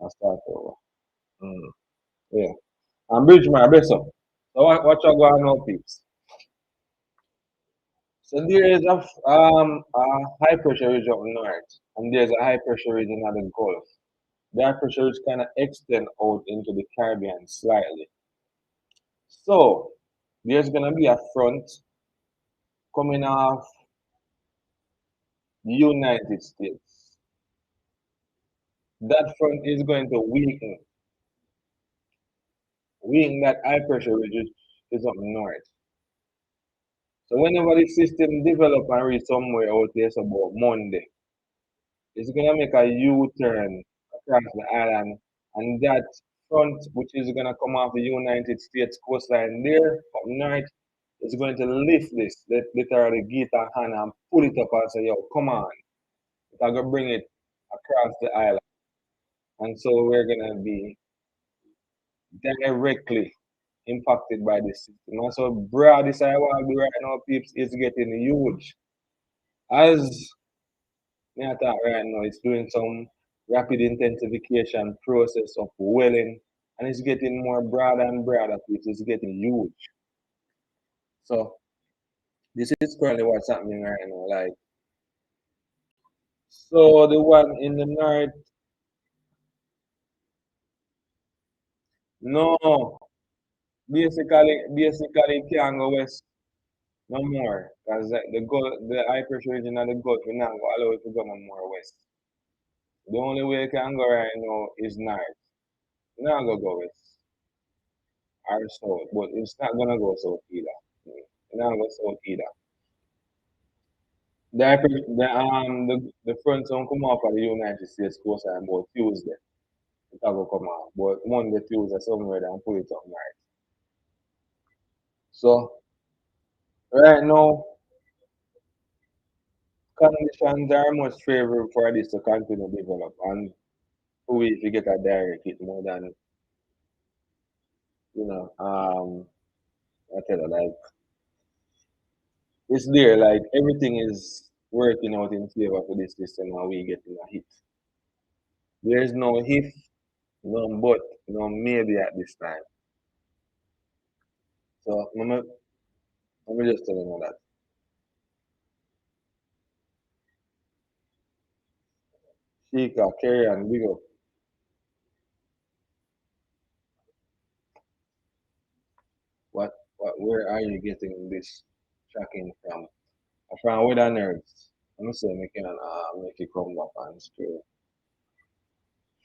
I'll start over. Mm. Yeah. And bridge my best up. So what you going on, peeps? So there is a high pressure region up north, and there's a high pressure region at the Gulf. The high pressure region kind of extend out into the Caribbean slightly. So there's gonna be a front coming off the United States. That front is going to weaken that high pressure region is up north. So whenever the system develop and reach somewhere out there, so about Monday, it's gonna make a U-turn across the island, and that front, which is gonna come off the United States coastline there up north, is going to lift this, literally get a hand and pull it up and say, "Yo, come on!" It's gonna bring it across the island, and so we're gonna be directly impacted by this system. And so, broad, this I want to do right now, peeps, is getting huge. As me I thought right now, it's doing some rapid intensification process of welling, and it's getting more broader and broader, peeps. It's getting huge. So this is currently what's happening right now. Like, so the one in the north, no, basically it can't go west no more, because the high pressure region of the Gulf, we not go allow it to go no more west. The only way it can go right now is north. It's not gonna go west or south, but it's not gonna go south either. It's not gonna go south either. The front will come off of the United States coast on about Tuesday. It will come off. But Monday, Tuesday, somewhere and put it up north. So right now conditions are much favorable for this to continue to develop, and we if you get a direct hit more than you know, I tell you, like it's there, like everything is working out in favor for this system and we getting a hit. There's no if, no but, no maybe at this time. So let me just tell you that. Shika, carry on, big up. Where are you getting this tracking from? From Weather Nerds. I'm gonna say make it come back and straight.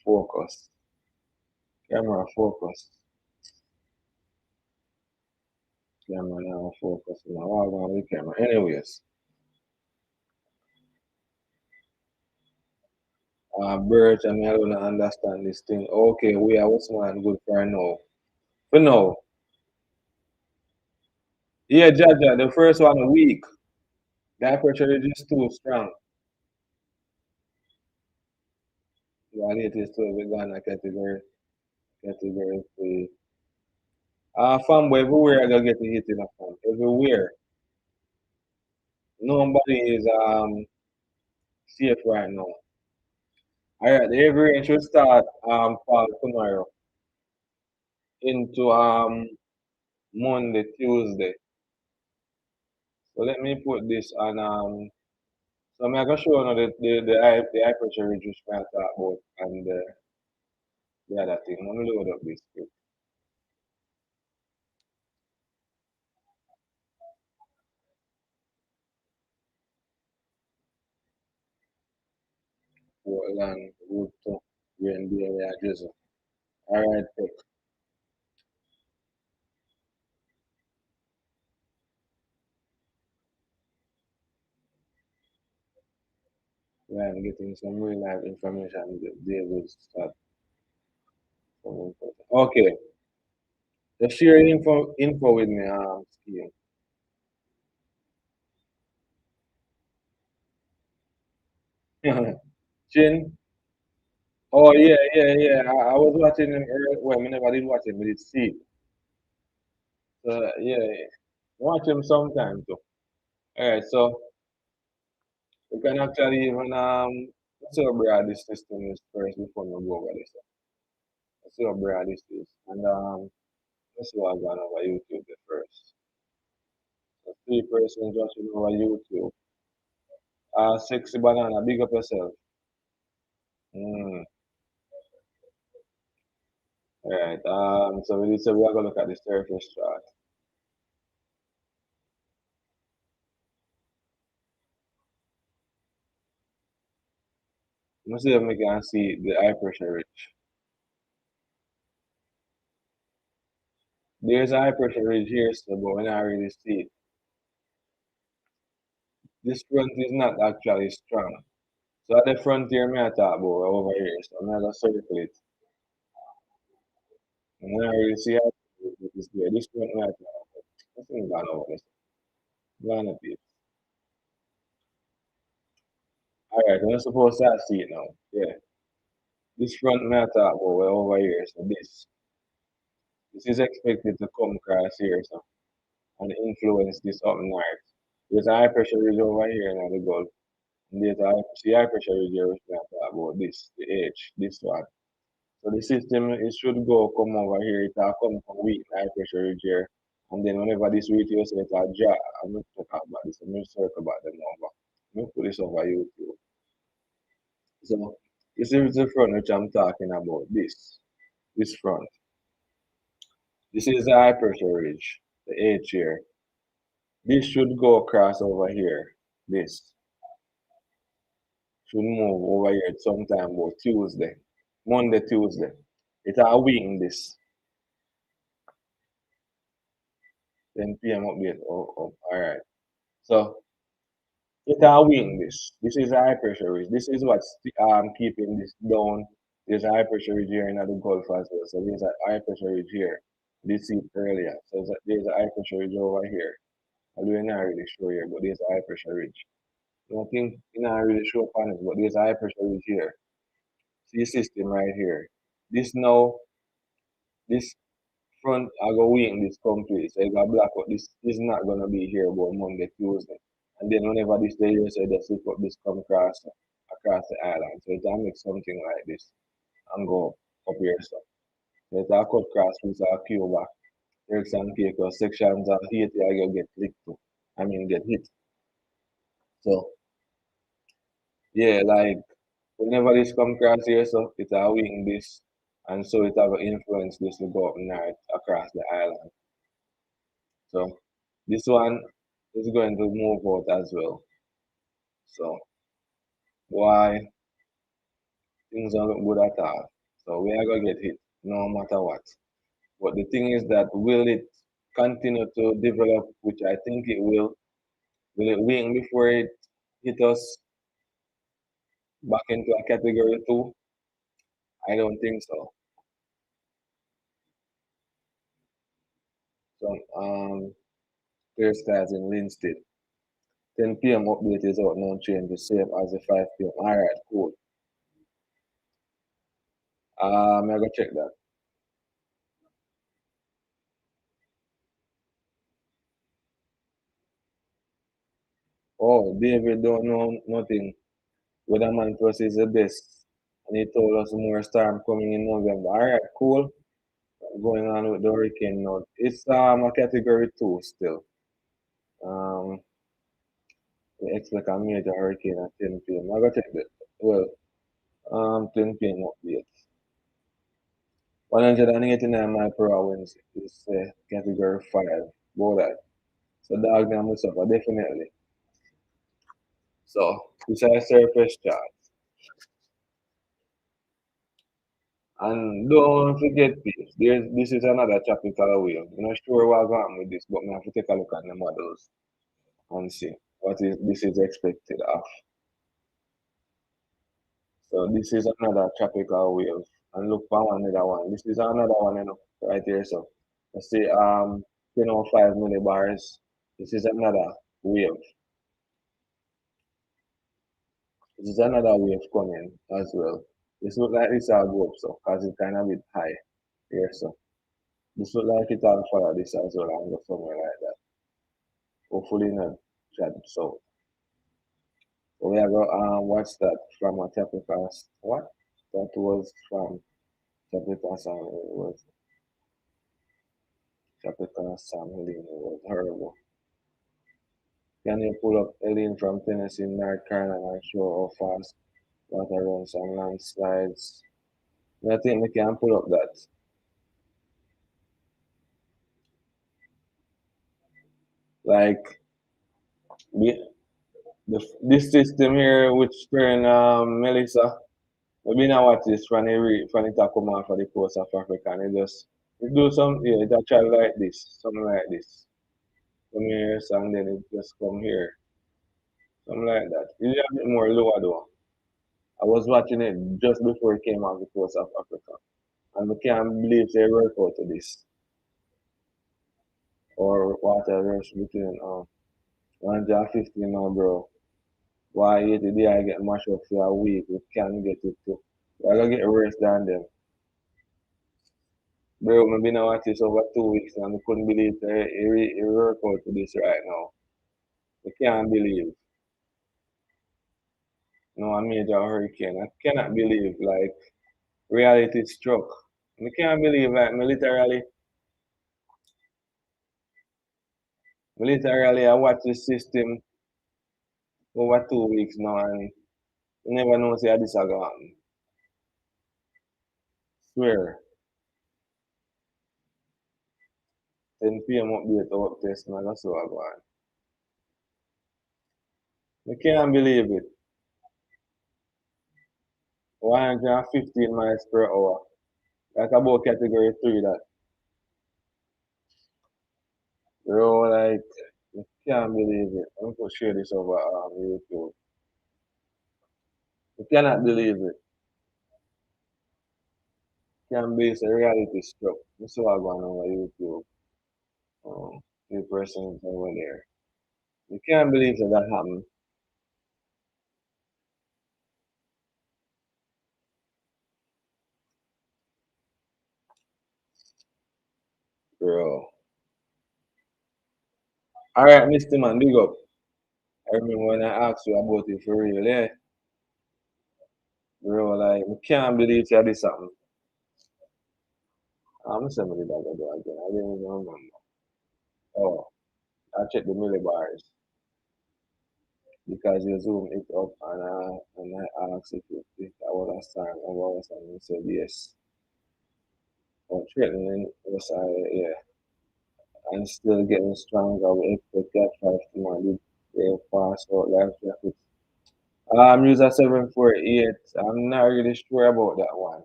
Focus. Camera focus. Camera now focus. Now I'm going with the camera. Anyways, Birch and I don't understand this thing. Okay, we are what's man good for now. For now. Yeah, Jaja, the first one weak. That pressure is just too strong. Yeah, it is too big on a category 3. Fanboy everywhere I gotta get hit in a fan. Everywhere. Nobody is safe right now. Alright, the heavy rain should start fall tomorrow into Monday, Tuesday. So let me put this on so I'm gonna show you the high pressure ridge which I talk about and the other thing. Let me load up this quick. Portland, Route 2, Green Bay area drizzle. Alright, pick. Yeah, I'm getting some real life information. David start from info. Okay. Just share info with me, Ski. Chin. Oh yeah, yeah, yeah. I was watching him earlier. Well, I never did watch him, but it's see. So yeah, yeah. Watch him sometime too. Alright, so we can actually even so broad this system is first before we go over this. Let's see how broad this is. And let's see what I've gone over YouTube the first. So 3 persons watching over YouTube. Sexy banana, big up yourself. Mm, right. So we are gonna look at the surface chart. Let's see if we can see the high pressure ridge. There's a high pressure ridge here, so but when I really see it, this front is not actually strong. So at the frontier, me I talk about over here, so I'm gonna circle it. And when I really see how it is there, this front me I talk about. I think gone over this. Gone up here. Alright, I'm supposed to see it now. Yeah. This front me I talk about way over here, so this is expected to come across here, so and influence this up north. There's a high pressure ridge over here in the Gulf. And there's a high pressure ridge here which me I talk about this, the H, this one. So the system it should go come over here, it will come from weak high pressure ridge here. And then whenever this reach here, so it will drop. I'm not talking about this, I'm going to talk about them over. I'm going to put this over YouTube. So this is the front which I'm talking about, this front. This is the high pressure ridge, the H here. This should go across over here. This should move over here sometime about Tuesday. Monday, Tuesday. It will weaken this. 10 p.m. update. Oh, alright. So it will weaken this. This is a high pressure ridge. This is what's keeping this down. There's a high pressure ridge here in the Gulf as well. So there's a high pressure ridge here. This see it earlier. So there's a high pressure ridge over here. I do not really show here, but there's a high pressure ridge. I don't think you not really show upon it, but there's a high pressure ridge here. See system right here. This now, this front, I go wing this complete. So I got black out. This is not gonna be here about Monday, Tuesday. And then whenever this day here, so just look up this come across the island. So it will make something like this and go up here. So it will cut cross with our Cuba, Turks and Caicos sections of Haiti I go get licked to. I mean get hit. So yeah, like whenever this come across here, so it will wing this and so it have influence this to go up north across the island. So this one is going to move out as well. So why things don't look good at all. So we are gonna get hit no matter what. But the thing is that will it continue to develop, which I think it will it wing before it hit us back into a category 2? I don't think so. So clear skies in Linstead. 10 p.m. update is out now, change the same as the 5 p.m. Alright, cool. I go check that. Oh, David don't know nothing. Weatherman Plus is the best. And he told us more storm coming in November. Alright, cool. Going on with the hurricane now. It's a category 2 still. Um we expect a major hurricane at 10 p.m. I gotta check that. Well, 10 p.m. update. 189 mile per hour winds is category 5. Go that. So dog them will suffer definitely. So this is a surface chart. And don't forget this. This is another tropical wave. I'm not sure what's going on with this, but I have to take a look at the models and see what is this is expected of. So this is another tropical wave. And look for another one. This is another one, right here. So let's see 1005 millibars. This is another wave. This is another wave coming as well. This look like this will go up so because it's kind of a bit high here. So this look like it will follow this as well and go somewhere like that. Hopefully not chat so. So we are going what's that from a typical what? That was from Capital Sam was Capital Sam Helene was horrible. Can you pull up Helene from Tennessee, North Carolina, and show how fast water runs and landslides? I think we can pull up that. Like the, this system here, which turn Melissa. We been watch this from the top come off of the coast of Africa, and it do some yeah, it actually like this, something like this. Come here, so, and then it just come here, something like that. It's a bit more lower though. I was watching it just before it came off the coast of Africa, and I can't believe they work out to this or water rush between 150 now, bro. Why 80 day I get mashed up for a week? We can't get it too. I gotta get worse than them. Bro, I've been watching this over 2 weeks and I couldn't believe it work out to this right now. I can't believe. No, a major hurricane. I cannot believe like reality struck. I can't believe like me literally I watch the system over 2 weeks now and you never know say this a go happen. Swear. 10 p.m. update out test and that's so I go on. I can't believe it. 115 miles per hour. Like about category 3 that. Bro, like, I can't believe it. I'm going to share this over YouTube. I cannot believe it. Can't believe it's a reality struck. This is what going on over YouTube. The person is over there. You can't believe that happened, bro. All right, Mr. Man, big up. I remember when I asked you about it for real, yeah? Bro, like, I can't believe that this happened. I'm somebody that I do again. I didn't even remember. Oh, I checked the millibars because you zoom it up and I asked if I was a star or was and he said yes. Oh, threatening was yeah. And still getting stronger. We expect that 5 to 1 did fast out live traffic. User 748. I'm not really sure about that one.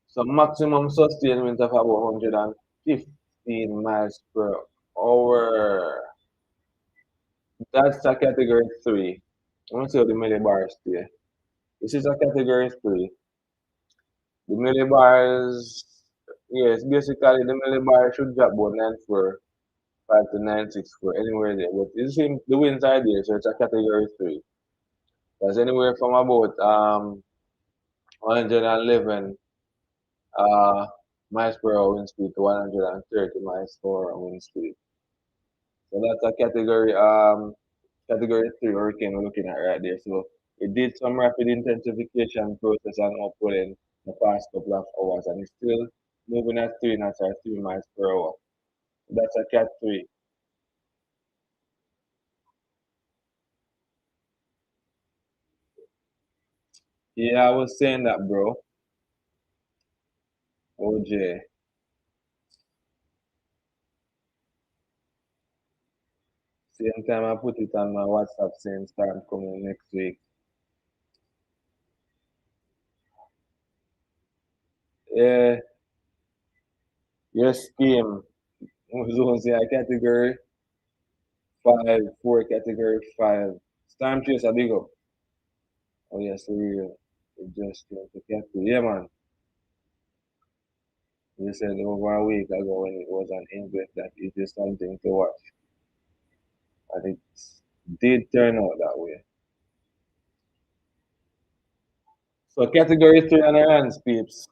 So maximum sustainment of about 115 miles per hour. That's a category 3. I want to see how the millibars stay. This is a category 3. The millibars, yes, basically the millibar should drop about 9.4, 5 to 9.64, anywhere there. But you see the winds are there, so it's a category 3. That's anywhere from about 111 uh, miles per hour wind speed to 130 miles per hour wind speed. So that's a category 3 hurricane we're looking at right there. So it did some rapid intensification process and upwelling the past couple of hours, and it's still moving at 3 knots or 3 miles per hour. That's a cat 3. Yeah, I was saying that, bro. OJ. Same time I put it on my WhatsApp saying storm coming next week. Yeah, your scheme was on say a category 5, 4, category 5. Storm chase a big up. Oh yes, for real. It just came to category. Yeah, man. You said over a week ago when it was an English that it is something to watch. And it did turn out that way. So category 3 on our hands, peeps.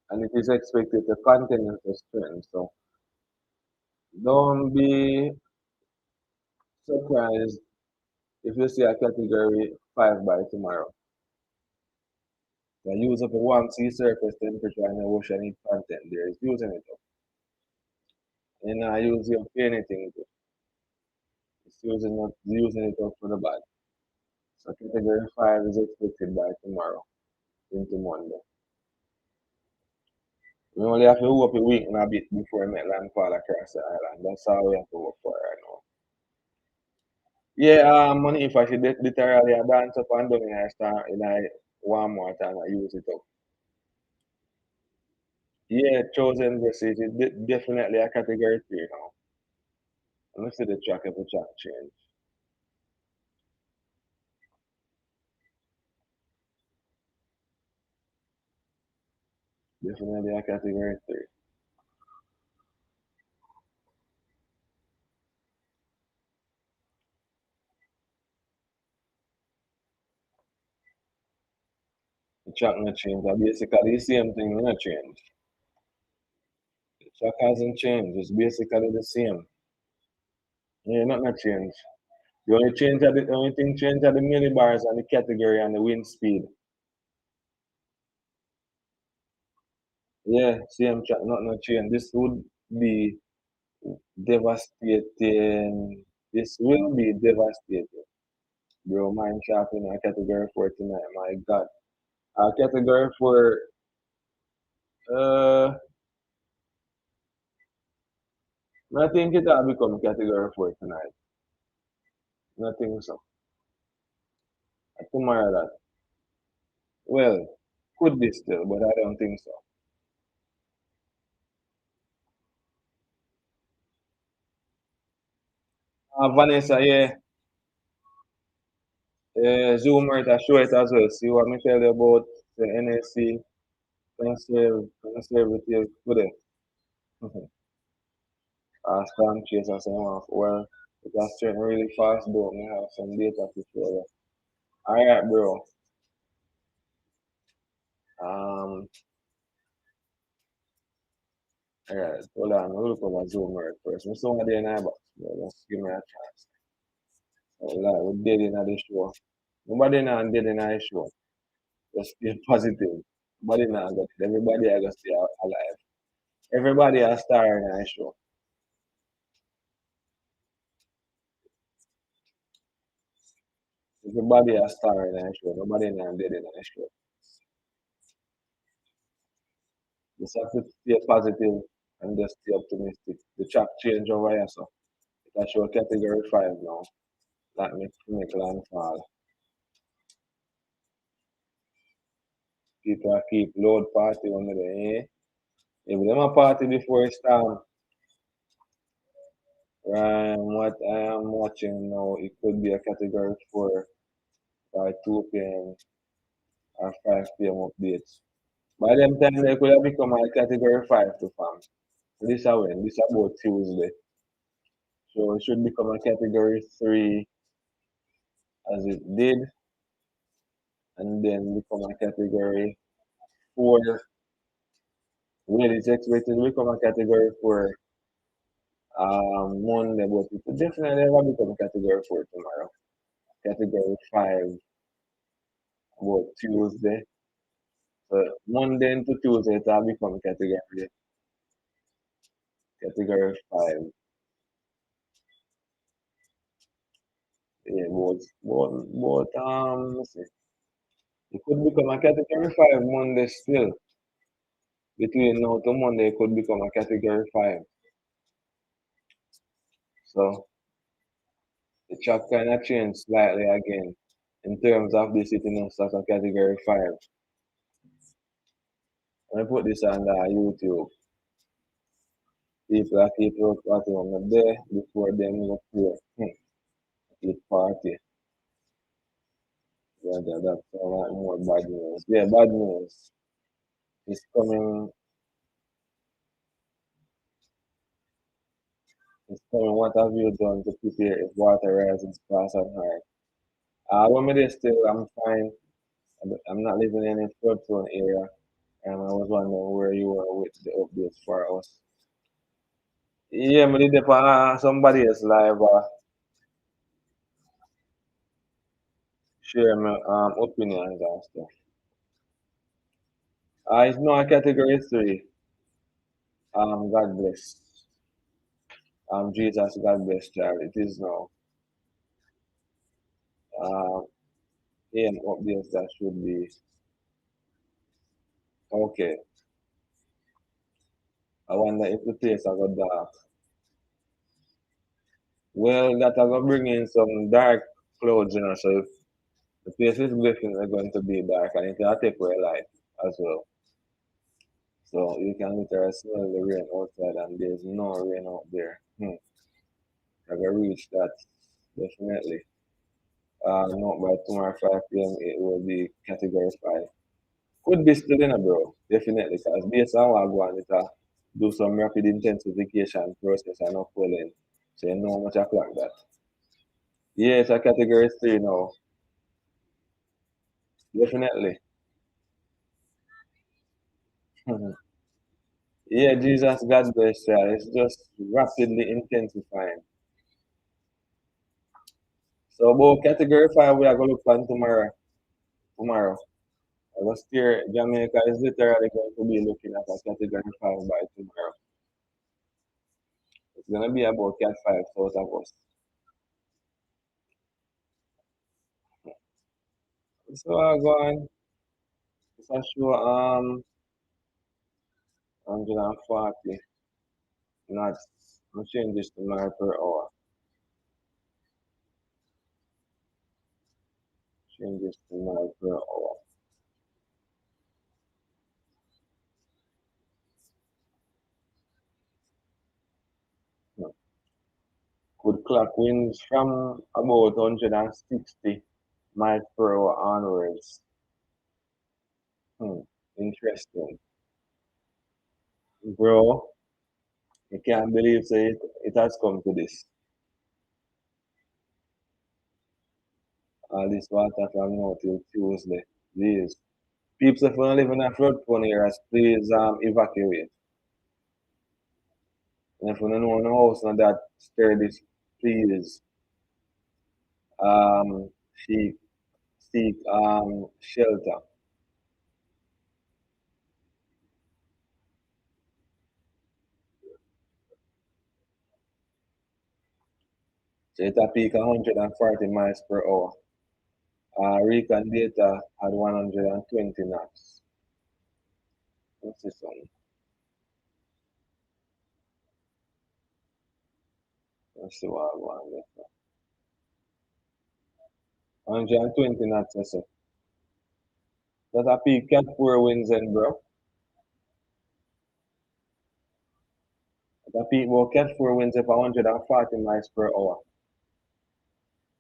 And it is expected to continue to strengthen. So don't be surprised if you see a category 5 by tomorrow. I use up a warm sea surface temperature and the oceanic content there. It's using it up. And I use it up for anything. It's using it up for the bad. So category 5 is expected by tomorrow into Monday. We only have to work a week and a bit before we make landfall across the island. That's all we have to work for right now. Yeah, money if I should literally dance up and down in I start in I warm water and I use it up. Yeah, chosen versus it definitely a category 3 now. Let me see the track if the track change. Definitely a category 3. The track not change. Basically the same thing not change. The track hasn't changed. It's basically the same. Yeah, not change. The only thing change are the millibars and the category and the wind speed. Yeah, same track, not change. This would be devastating. This will be devastating. Bro, mine shot in a category 4 tonight. My God. Category 4, uh, I think it will become category 4 tonight. Nothing so. Tomorrow that. Well, could be still, but I don't think so. Vanessa, yeah, Zoomer to show it as well. See what me tell you about the NSC conservative today. Storm chaser saying off. Well, it has turned really fast though. Me have some data to show you. Alright, bro. Um, alright, hold on. I'll look over Zoomer first. Me saw there in my box. Just give me a chance. Like, we dead in the show. Nobody now dead in the show. Just stay positive. Nobody now got it. Everybody I got stay alive. Everybody a star in the show. Everybody a star in the show. Nobody now dead in the show. Just have to stay positive and just stay optimistic. The track change over here, so it show category 5 now. That make landfall. People keep load party under the eh? If them a party before storm, what I am watching now, it could be a category 4 by 2 p.m. or 5 p.m. updates. By them time, they could have become a category 5 to farm. This is when? This is about Tuesday. So it should become a category 3 as it did, and then become a category 4. Well, it's expected to become a category 4 Monday, but it will definitely never become a category 4 tomorrow. Category 5 about Tuesday. So Monday into Tuesday, it will become category 5. Yeah, let's see. It could become a category 5 Monday still. Between now to Monday, it could become a category 5. So the track kind of changed slightly again in terms of the sitting us as a category 5. When I put this on YouTube, people are keep up on the day before them go play. Keep party. Yeah, that's a lot more bad news. Yeah, bad news. It's coming. It's coming. What have you done to prepare if water rises fast and high? When me there still, I'm fine. I'm not living in a flood zone area, and I was wondering where you were with the updates for us. Yeah, me did it for somebody else live. Share my opinions and stuff. It's now a category 3. God bless. Jesus, God bless, child. It is now. Um, AM updates that should be okay. I wonder if the place I got dark. Well, that I got bring in some dark clouds, so if the place is definitely going to be dark and it can take away light as well. So you can literally smell the rain outside and there's no rain out there. I got reach that definitely. Not by tomorrow 5 p.m. it will be category 5. Could be still in a bro, definitely, because based on what I go on, it do some rapid intensification process and not pulling. So you know how much I clock that. Yeah, it's a category 3 now. Definitely. Yeah, Jesus, God bless you. It's just rapidly intensifying. So about category 5, we are going to look on tomorrow. Tomorrow. I was here, Jamaica is literally going to be looking at a category 5 by tomorrow. It's going to be about cat 5 south of us. So I go on. It's a show 140 knots. I'm change this to mile per hour. Change this to mile per hour. Hmm. Could clock winds from about 160 miles per hour onwards. Hmm. Interesting. Bro, I can't believe it has come to this. All this water from now till Tuesday. Please. People if you live in a floodprone areas, please evacuate. And if you don't know no house now that sturdy, please um seek seek shelter. So it a peak 140 miles per hour. Recon data had 120 knots. What's this one? Let's see what I want there. 120 knots, I say. That a peak cat 4 winds in, bro. That a peak about cat 4 winds up 140 miles per hour.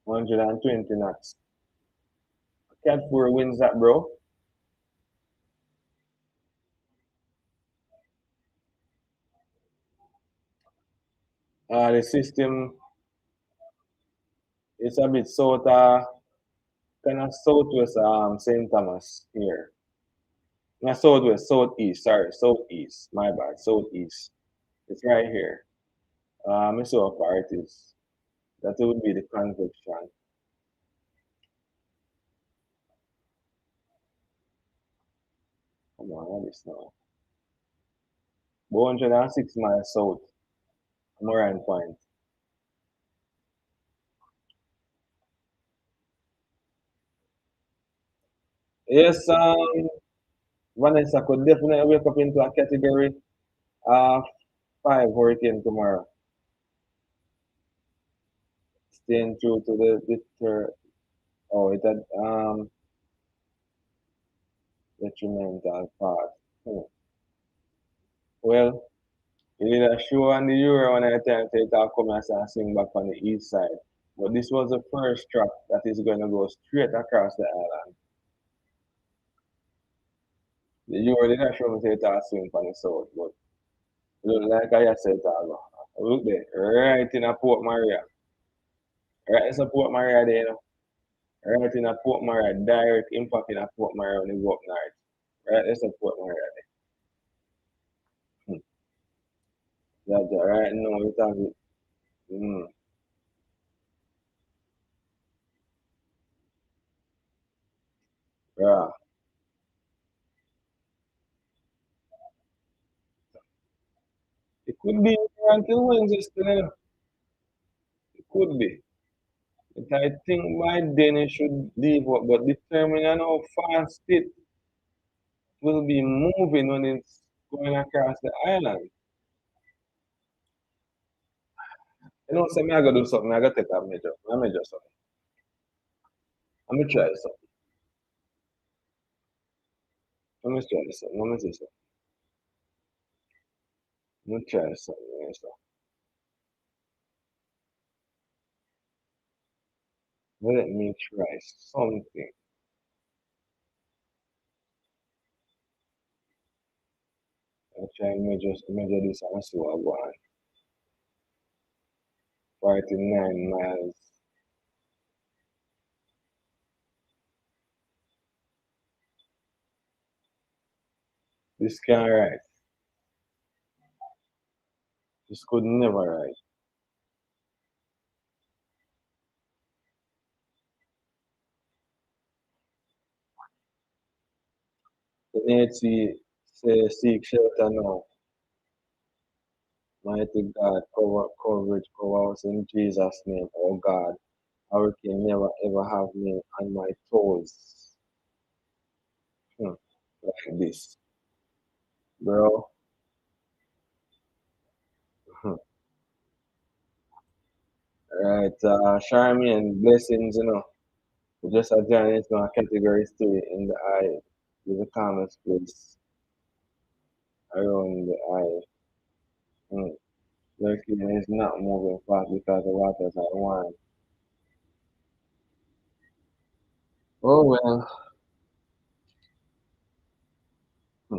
120 knots. Cat 4 winds that, bro. The system is a bit south, kind of southwest St. Thomas here. Not southwest, southeast, sorry, southeast. My bad, southeast. It's right here. I saw how far it is. That would be the convection. Come on, what is now? 106 miles south, Moran Point. Yes, Vanessa could definitely wake up into a category uh 5 hurricane tomorrow. Staying true to oh it had detrimental part. Well, you did a show on the Euro when I time to it come and swing back on the east side. But this was the first track that is going to go straight across the island. The Euro did not show me say it swing on the south, but it look like I said it go. Look there, right in a Port Maria. Right in a Port Maria there, you know. Right in a Port Maria, direct impact in a Port Maria when you go up north. Right, there's a Port Maria there. That's right now, it has it. Mm, yeah. It could be until Wednesday still, you know. It could be. But I think by then it should leave up, but determining how fast it will be moving when it's going across the island. You know, say me I gotta do something, I gotta take a measure something. I'm gonna try something. Let me try something. Let me see something. Let me try something. Let me try something. I try and measure this and see what I want. 49 miles. This can't ride. This could never ride. The Nazi say seek shelter now. Mighty God, coverage, cover us in Jesus' name. Oh God, hurricane never ever have me on my toes. Hmm. Like this. Bro. Hmm. Right, Charmian, blessings, you know. Just a journey into my category 3 in the eye. With the calmest place around the eye. Hmm. Hurricane is not moving fast because the waters are warm. Oh well. Hmm.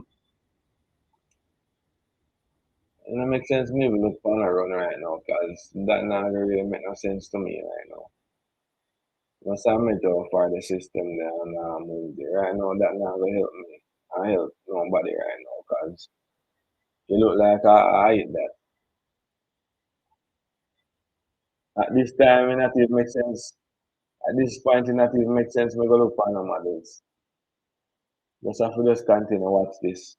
And it makes sense maybe look on around right now because that not really make no sense to me right now. Once I measure for the system there and move there right now, that not gonna help me. I help nobody right now because you look like I hate that. At this time, it not even make sense. At this point, it not even make sense. Me go look for no models. Just have to just continue watch this.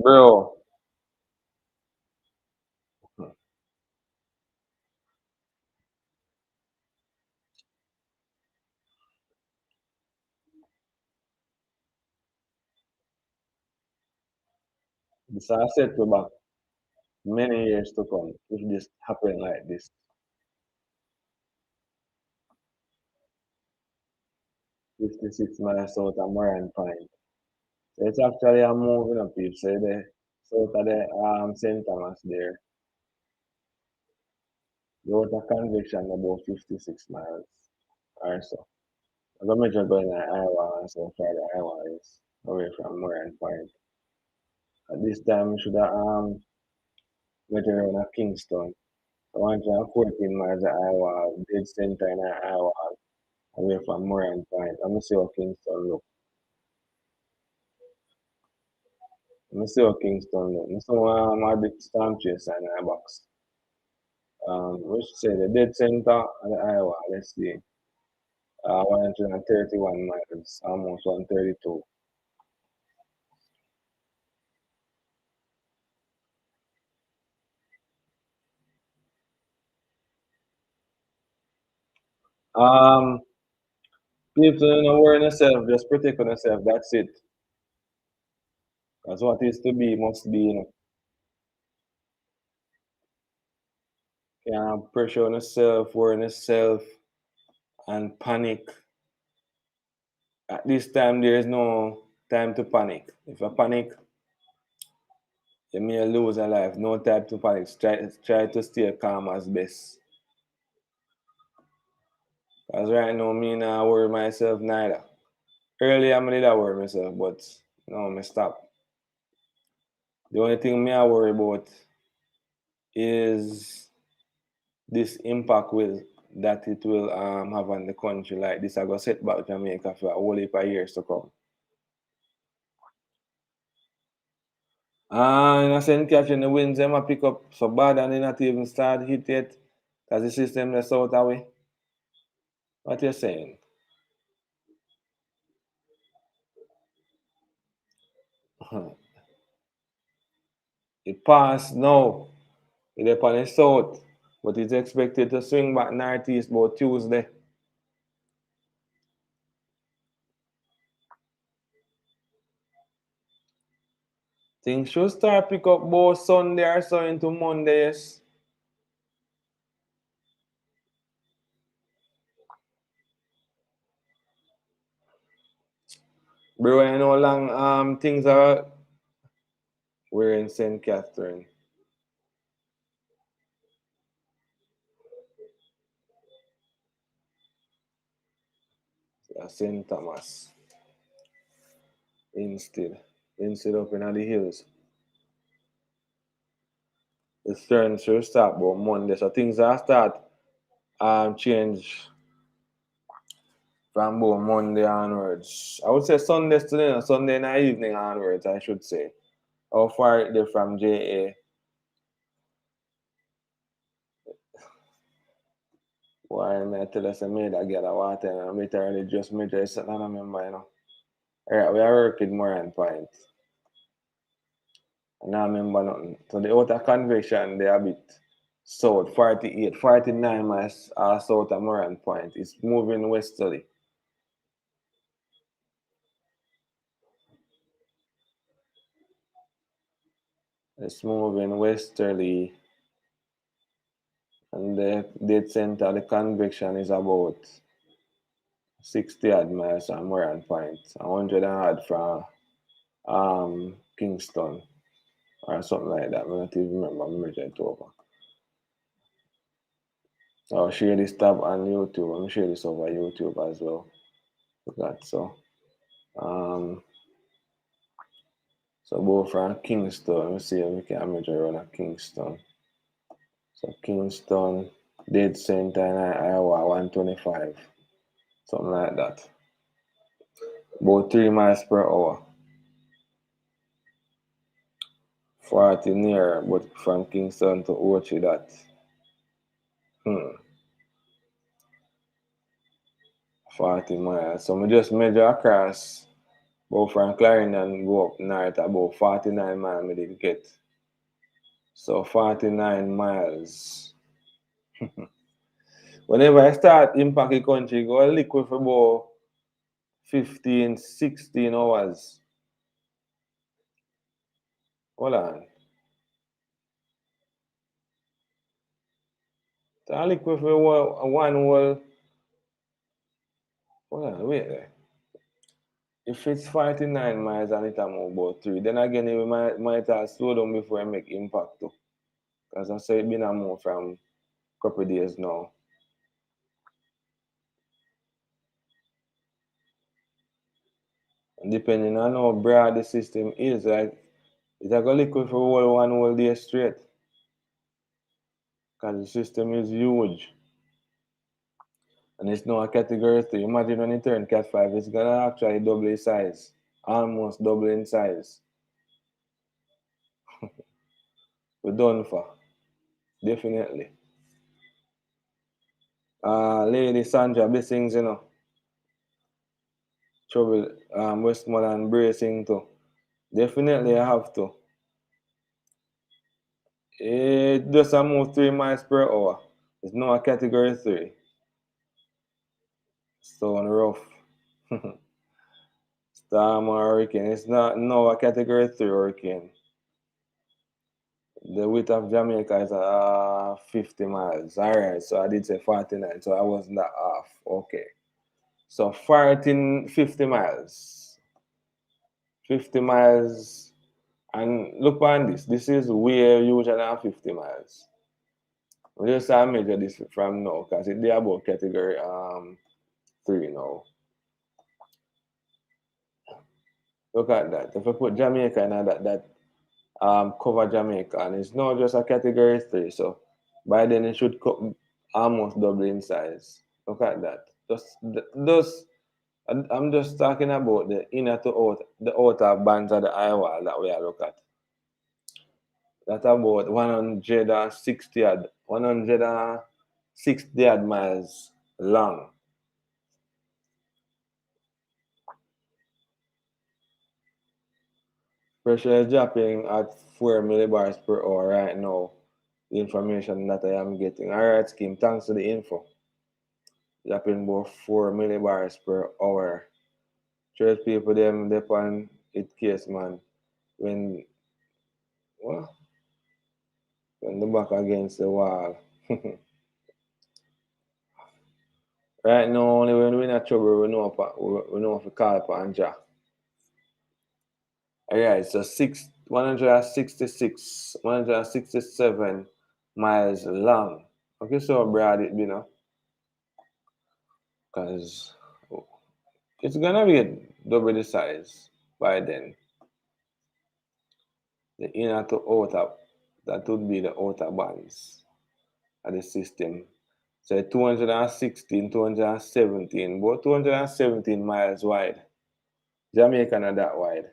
Bro, this I said to back many years to come if this happen like this. 56 miles south of Moran Point. So it's actually a moving up here. So the south of the St. Thomas there. The water convection about 56 miles or so. I'm gonna measure going to Iowa and so far the Iowa is away from Moran Point. At this time we should have measure around Kingston. 114 miles of Iowa, dead center in Iowa away from Moran Point. I'm gonna see how Kingston look. I'm gonna see how Kingston look. So I did storm chase in my box. We should say the dead center of the Iowa, let's see. 131 miles, almost 132. Um, People you know worry yourself, just protect on yourself, that's it. Because what is to be must be, you know. Can't pressure on yourself, worry on yourself, and panic. At this time, there is no time to panic. If you panic, you may lose a life. No time to panic. Try to stay calm as best. Because right now, me not worry myself neither. Earlier, I did I worry myself, but no, me stop. The only thing me I worry about is this impact will that it will have on the country. Like this, I go set back Jamaica for a whole heap of years to come. And I said catching the winds, them a pick up so bad and they not even start hit yet. Because the system that's out away. What you saying? It passed now. It's up on the south, but it's expected to swing back northeast about Tuesday. Things should start pick up both Sunday or so into Monday, yes. Bro, I know long things are. We're in St. Catherine. St. Thomas. Instead up in the hills. The turn should start about Monday. So things are start change from about Monday onwards. I would say Sunday still, Sunday night evening onwards, I should say. How far it there from JA? Why may I tell us I made that get a water and I literally just measure it, I don't remember, you know. Alright, we are working more on point. I don't remember nothing. So the outer convection they a bit south, 48, 49 miles south of Moran Point. It's moving westerly. It's moving westerly, and the dead center, the convection is about 60 odd miles from Moran Point, 100 odd from Kingston, or something like that. I don't even remember. I'm measuring it over. I'll share this tab on YouTube. I'm share this over YouTube as well. Look at so. So go from Kingston. Let me see if we can measure around at Kingston. So Kingston, dead center in Iowa, 125. Something like that. About 3 miles per hour. 40 near, but from Kingston to Ochi that. 40 miles. So we just measure across. Go from Clarendon go up north about 49 miles we did get. So 49 miles. Whenever I start impact the country, go liquid for about 15, 16 hours. Hold on. So I liquid for one whole. Hold on, wait there. If it's 49 miles and it am about 3, then again, we might have slow down before I make impact too. Because I say it been a move from a couple of days now. And depending on how broad the system is, like, it's a go liquid for one whole day straight. Because the system is huge. And it's now a category 3. Imagine when it turn Cat 5, it's going to actually double its size. Almost double in size. We're done for. Definitely. Lady Sandra Blessings, you know. Trouble, Westmoreland bracing too. Definitely I have to. It just a move 3 miles per hour. It's now a category 3. So rough. Storm or hurricane. It's not now a category 3 hurricane. The width of Jamaica is 50 miles. Alright, so I did say 49, so I wasn't that off. Okay. So 50 miles. 50 miles. And look on this. This is way usually than 50 miles. We just measure this from now because it's about category 3 now. Look at that. If I put Jamaica in that cover Jamaica, and it's not just a category 3, so by then it should almost double in size. Look at that. I'm just talking about the inner to outer, the outer bands of the eye wall that we are looking at. That's about 160 odd miles long. Pressure is dropping at 4 millibars per hour right now. The information that I am getting. Alright, Scheme, thanks to the info. Dropping about 4 millibars per hour. Church people them on it case, man. When what? When the back against the wall. Right now, only when we're in trouble, we know if we call upon Jah. Alright, so 167 miles long. Okay, so broad it be now. Because it's gonna be double the size by then. The inner to outer, that would be the outer bands of the system. So 216, 217, about 217 miles wide. Jamaica not that wide.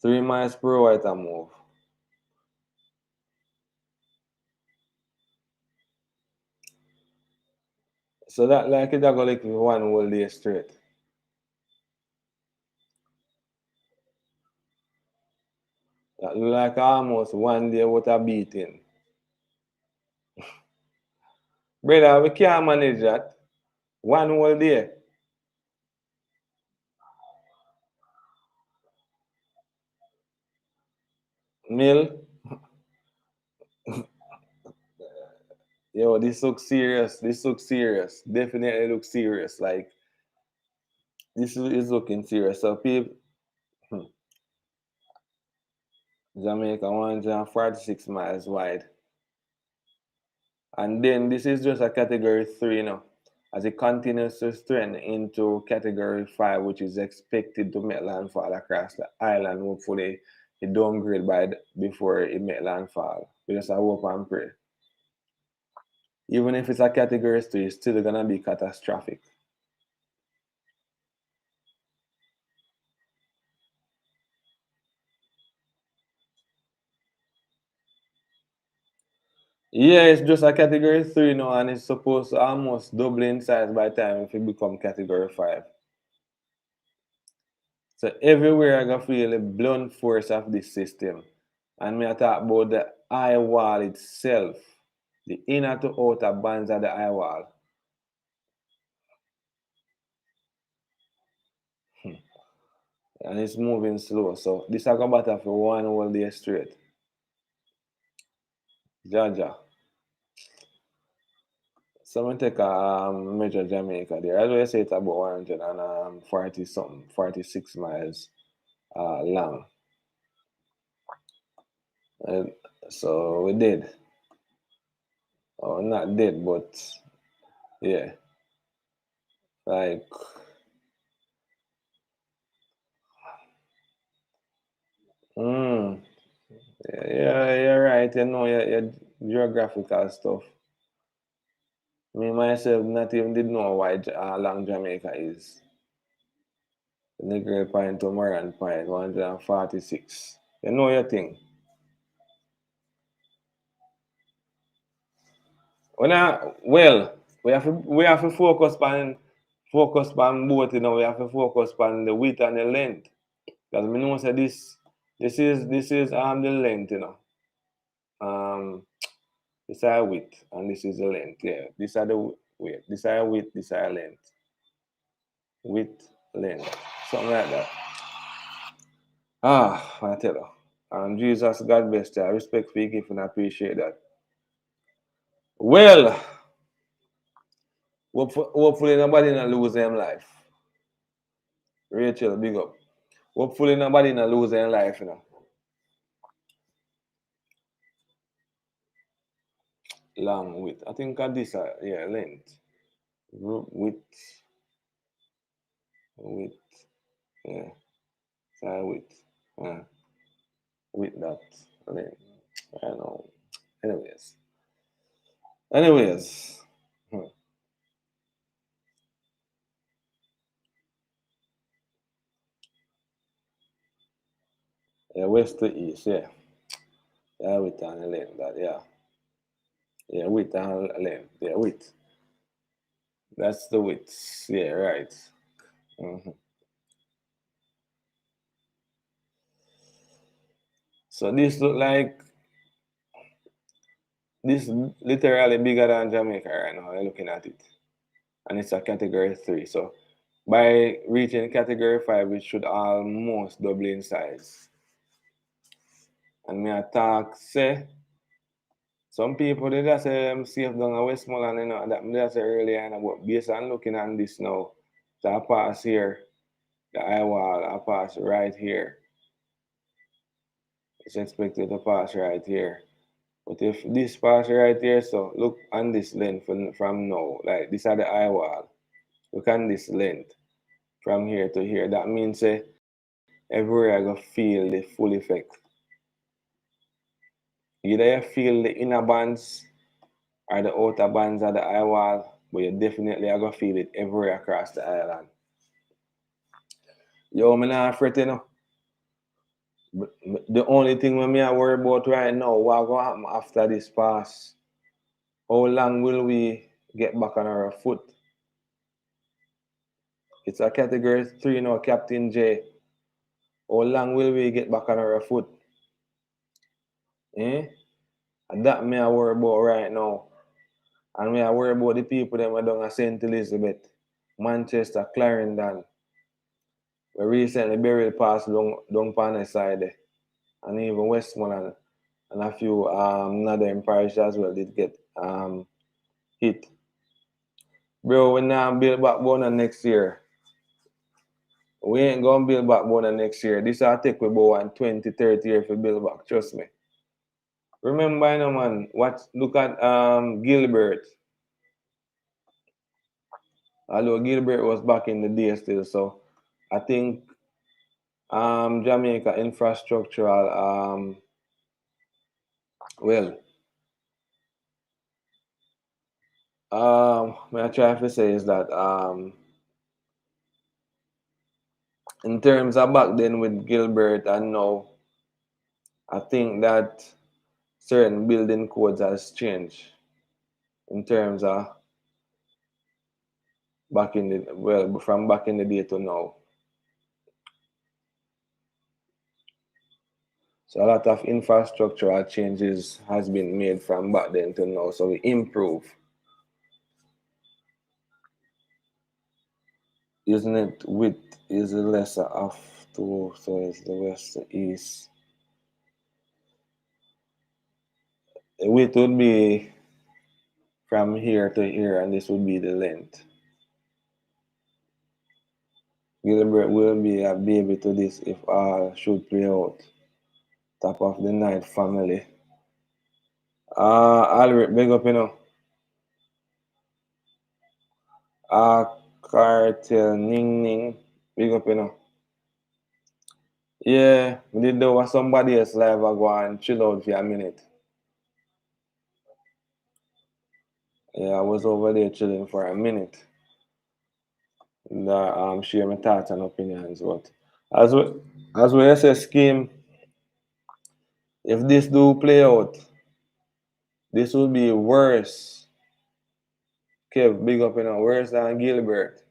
3 miles per hour it a move. So that like it a go like one whole day straight. That look like almost one day with a beating. Brother, we can't manage that. One whole day. Mill, yo, this looks serious. This looks serious. Definitely looks serious. Like this is looking serious. So people, Jamaica 146 miles wide. And then this is just a category 3 now. As it continues to strengthen into category 5, which is expected to make landfall across the island, hopefully it downgrade before it make landfall. We just hope and pray. Even if it's a category 3, it's still gonna be catastrophic. Yeah, it's just a category 3 now, and it's supposed to almost double in size by the time if it become category 5. So everywhere I gonna feel the blunt force of this system. And me I talk about the eye wall itself, the inner to outer bands of the eye wall. And it's moving slow. So this I go battle for one whole day straight. Jaja. So I take a measure Jamaica there. As I say it's about 140 something, 46 miles long. And so we did. Oh, not dead, but yeah. Like mm, yeah, you're right. You know your geographical stuff. Me myself not even did know why long Jamaica is. Nigger Point to Moran Point, 146. You know your thing. Well, we have to focus on both, you know, we have to focus on the width and the length. Because we know say this is the length, you know. Um this is our width and this is the length, yeah. These are the width. This is our width, this is our length. Width, length. Something like that. I tell you. Jesus, God bless you. I respect for your gift and I appreciate that. Well, hopefully nobody not lose their life. Rachel, big up. Hopefully nobody not lose their life, you know. Long width. I think this yeah, length. Width. Width. Yeah. Side width. Width that. Length. I don't know. Anyways. Anyways. Hmm. Yeah, west to east, yeah. Yeah, width and length that, yeah. Yeah, width and length. Yeah, width. That's the width. Yeah, right. So this look like this literally bigger than Jamaica right now. I'm looking at it, and it's a category 3. So by reaching category 5, it should almost double in size. And me attack say some people they just say safe down a Westmoreland, that me just say earlier, but based on looking at this now, so I pass here, the eye wall, I pass right here. It's expected to pass right here. But if this pass right here, so look on this length from now, like this are the eye wall. Look on this length from here to here. That means everywhere I go feel the full effect. Either you feel the inner bands or the outer bands of the eye wall, but you definitely are gonna feel it everywhere across the island. Yo, me not afraid, The only thing when me I worry about right now, what gonna happen after this pass? How long will we get back on our foot? It's a category 3 now, Captain J. How long will we get back on our foot? Eh? And that me I worry about right now. And me I worry about the people that were down at St. Elizabeth, Manchester, Clarendon. We recently buried past down on the side there. And even Westmoreland and a few northern parish as well did get hit. Bro, we now build backbone next year. We ain't gonna build backbone next year. This will take about 20, 30 years to build back, trust me. Remember, man, look at Gilbert. Although Gilbert was back in the day still, so I think Jamaica infrastructural well what I try to say is that in terms of back then with Gilbert and now, I think that certain building codes has changed in terms of from back in the day to now. So a lot of infrastructural changes has been made from back then to now. So we improve. Isn't it width is the lesser of two, so it's the west to east. The width would be from here to here, and this would be the length. Gilbert will be a baby to this if all should play out. Top of the night family. Albert, big up, Cartel, Ning Ning, big up, Yeah, we did do what somebody else live I go and chill out for a minute. Yeah, I was over there chilling for a minute. And, share my thoughts and opinions. But as we say scheme, if this do play out, this will be worse. Kev, big up, worse than Gilbert.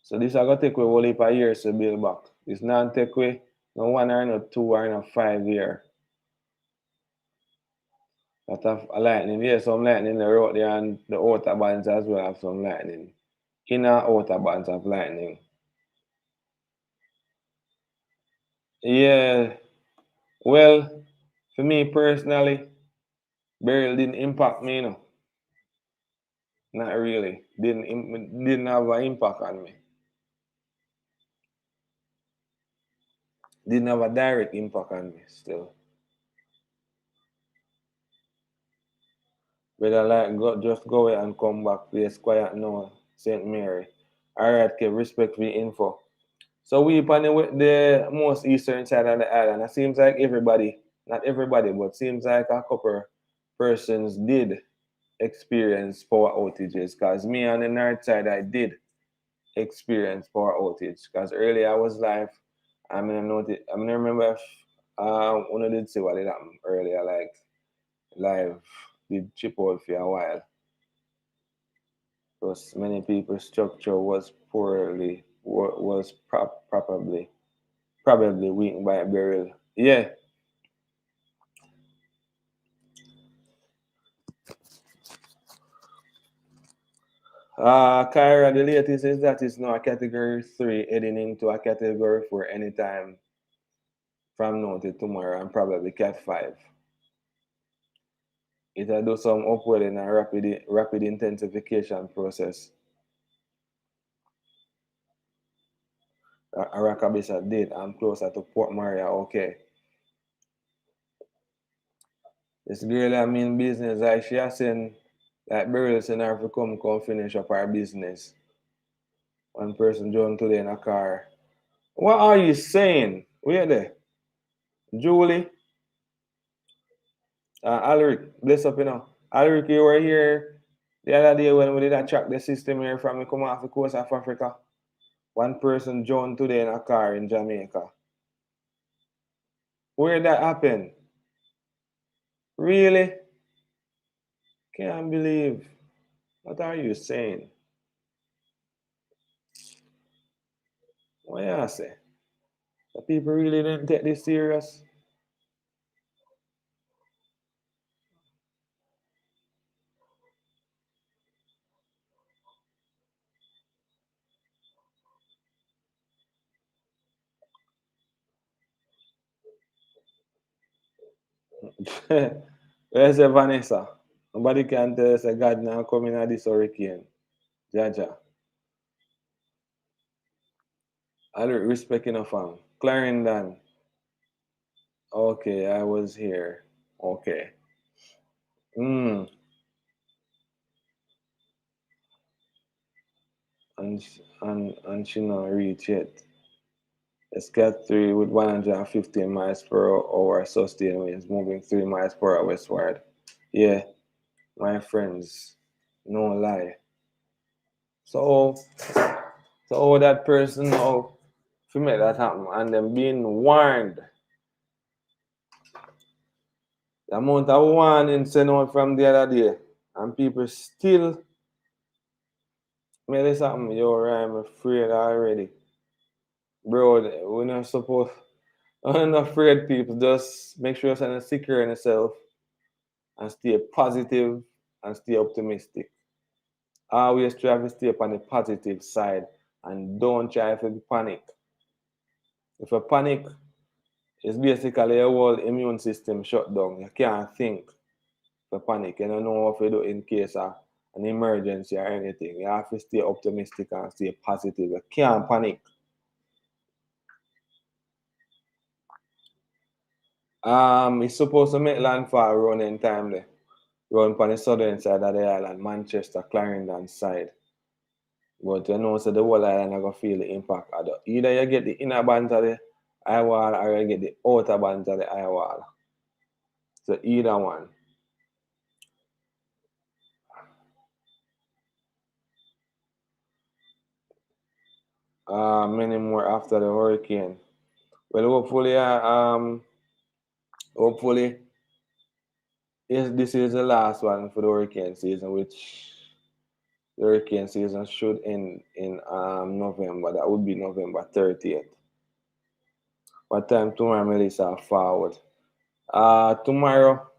So this I gonna take away whole heap of years to build back. This not take away no 1 or no 2 or no 5 year. That have a lightning. Yeah, some lightning the road there and the outer bands as well have some lightning. Inner outer bands of lightning. Yeah. Well, for me personally, burial didn't impact me, Not really. Didn't have an impact on me. Didn't have a direct impact on me still. Whether like just go away and come back, place quiet now, St. Mary. Alright, okay, respect for the info. So we on the most eastern side of the island. It seems like everybody, not everybody, but seems like a couple persons did experience power outages. Cause me on the north side, I did experience power outage. Cause earlier I was live. I mean, remember if one did say what did happen earlier, like live did chip out for a while. Plus, many people's structure was probably weakened by a burial. Yeah. Kyra, the latest is that it's now a category 3 heading into a category 4 anytime from now to tomorrow and probably cat 5. It'll do some upward in a rapid intensification process. Arakabisa did. I'm closer to Port Maria. Okay. This girl I mean business, like she has seen like burials in her to come finish up her business. One person drove today in a car. What are you saying? Where there? Julie? Alric, bless up, you know. Alric, you were here the other day when we did a track the system here from me come off the coast of Africa. One person joined today in a car in Jamaica. Where that happened? Really? Can't believe. What are you saying? What you say? The people really didn't take this serious? Where's the Vanessa? Nobody can tell us that God now coming at this hurricane. Jaja. I don't respect enough fam. Clarendon. Okay, I was here. Okay. Mm. And she not reach yet. It's cat 3 with 115 miles per hour sustained winds moving 3 miles per hour westward. Yeah, my friends, no lie. So, so that person now, if you make that happen, and them being warned, the amount of warning sent out from the other day, and people still make this happen, I'm afraid already. Bro, we're not supposed, I'm not afraid, people. Just make sure you're secure in yourself and stay positive and stay optimistic. Always try to stay on the positive side and don't try to panic. If you panic, it's basically your whole immune system shut down. You can't think for panic. You don't know what to do in case of an emergency or anything. You have to stay optimistic and stay positive. You can't panic. It's supposed to make landfall running time there. Run on the southern side of the island, Manchester, Clarendon side. But you know, so the whole island are gonna feel the impact of that. Either you get the inner bands of the eye wall or you get the outer bands of the eye wall. So either one. Many more after the hurricane. Well, hopefully, this is the last one for the hurricane season, which the hurricane season should end in November. That would be November 30th. What time tomorrow, Melissa? Forward. Tomorrow,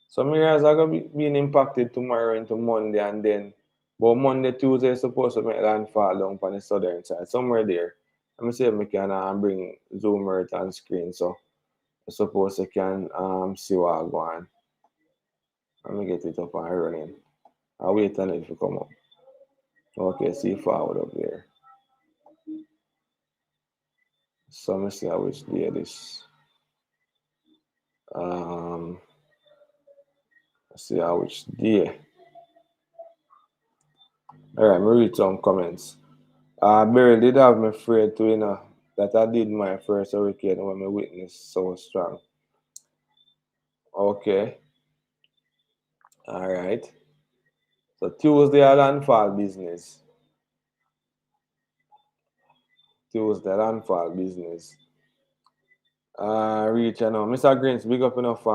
some areas are going to be being impacted tomorrow into Monday and then, but Monday, Tuesday is supposed to make landfall down on the southern side, somewhere there. Let me see if I can bring Zoom Earth on screen so I suppose I can see what I'm going. Let me get it up and running. I'll wait until it to come up. Okay, see forward up there. So let me see how which day this. Let's see how which day. Alright, me read some comments. Barry did have me afraid to, that I did my first hurricane when my witness so strong. Okay. All right. So Tuesday landfall business. Tuesday landfall business. Reach, Mr. Greens, big up enough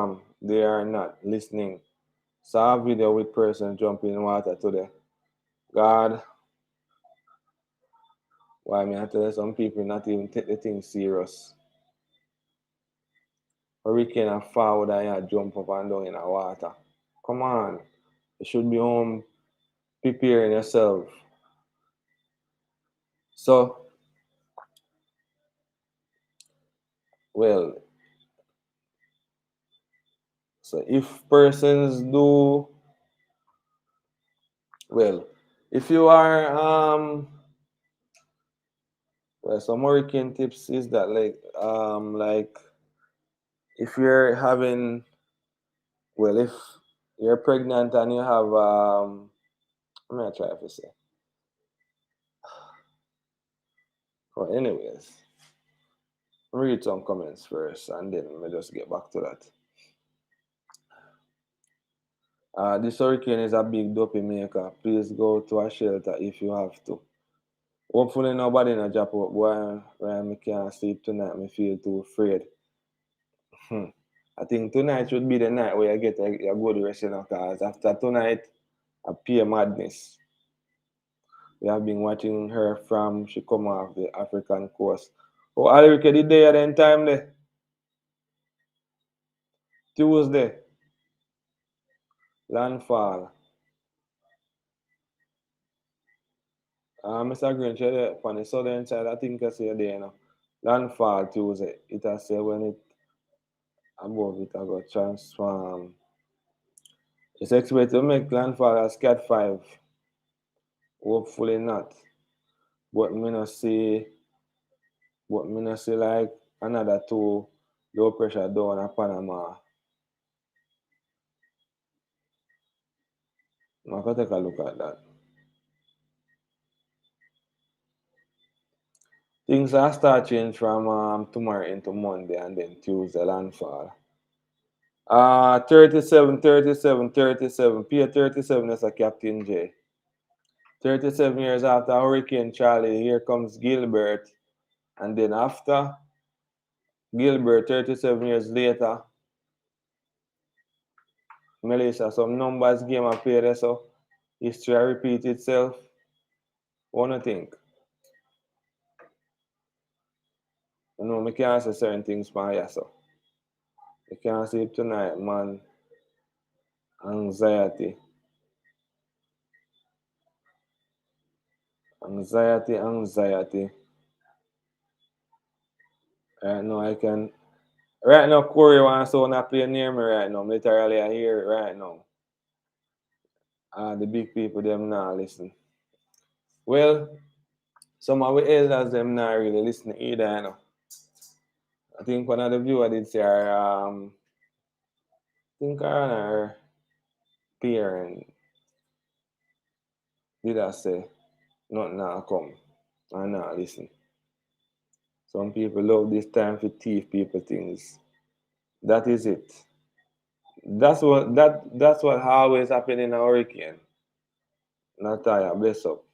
They are not listening. Saw a video with person jumping in water today. God, why me I tell you some people not even take the thing serious. Hurricane and forward and you jump up and down in the water. Come on. You should be home preparing yourself. So, well, so if persons do well, if you are well, some hurricane tips is that like if you're having well if you're pregnant and you have I'm gonna try to say. Well, anyways, read some comments first and then we'll just get back to that. This hurricane is a big dopey maker. Please go to a shelter if you have to. Hopefully nobody in a drop up boy when I can't sleep tonight. I feel too afraid. I think tonight should be the night where I get a good rest, because after tonight, I pure madness. We have been watching her from she come off the African coast. Oh, Alrica the day at the time there. Tuesday, landfall. Mr. Green, on the southern side, I think I say there, Landfall Tuesday. It has say when it above it, I got transform. It's expected to make landfall as Cat 5. Hopefully not. But me not see like another two low pressure down in Panama. I can take a look at that. Things are start change from tomorrow into Monday and then Tuesday landfall. 37, 37, 37. Pier 37 is a Captain J. 37 years after Hurricane Charlie, here comes Gilbert. And then after Gilbert, 37 years later, Melissa, some numbers game appear there, so history repeat itself. What do you think? You know, I can't say certain things for you, so. I can't sleep tonight, man. Anxiety. Anxiety, anxiety. Right now, I can. Right now, Corey wants to play near me right now. Literally, I hear it right now. The big people, them now listen. Well, some of the elders, them not really listen either, I think one of the viewers did say, I think her parent did I say, nothing now come. I not listen. Some people love this time to teach people things. That is it. That's what always happen in a hurricane. Natalia, bless up.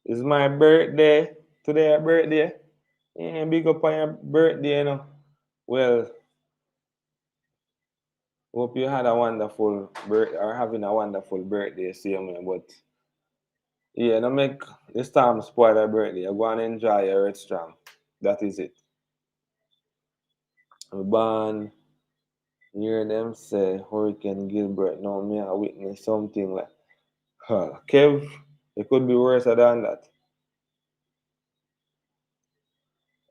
It's my birthday. Today a birthday. Yeah, big up on your birthday. Well, hope you had a wonderful birthday or having a wonderful birthday, same way. But yeah, don't make the storm spoil your birthday. You go and enjoy your Restream. That is it. Born hear them say Hurricane Gilbert. Now me I witness something like Kev, it could be worse than that.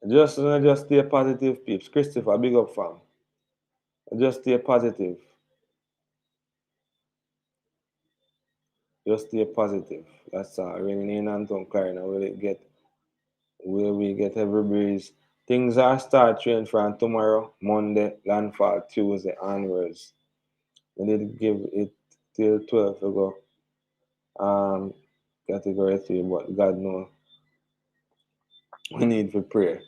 Just stay positive, peeps. Christopher, big up fam. Just stay positive. Just stay positive. That's raining in and tongue crying. Will we get every breeze. Things are start change from tomorrow, Monday, landfall, Tuesday onwards. We need to give it till 12 ago. Um, category 3, but God knows we need to pray.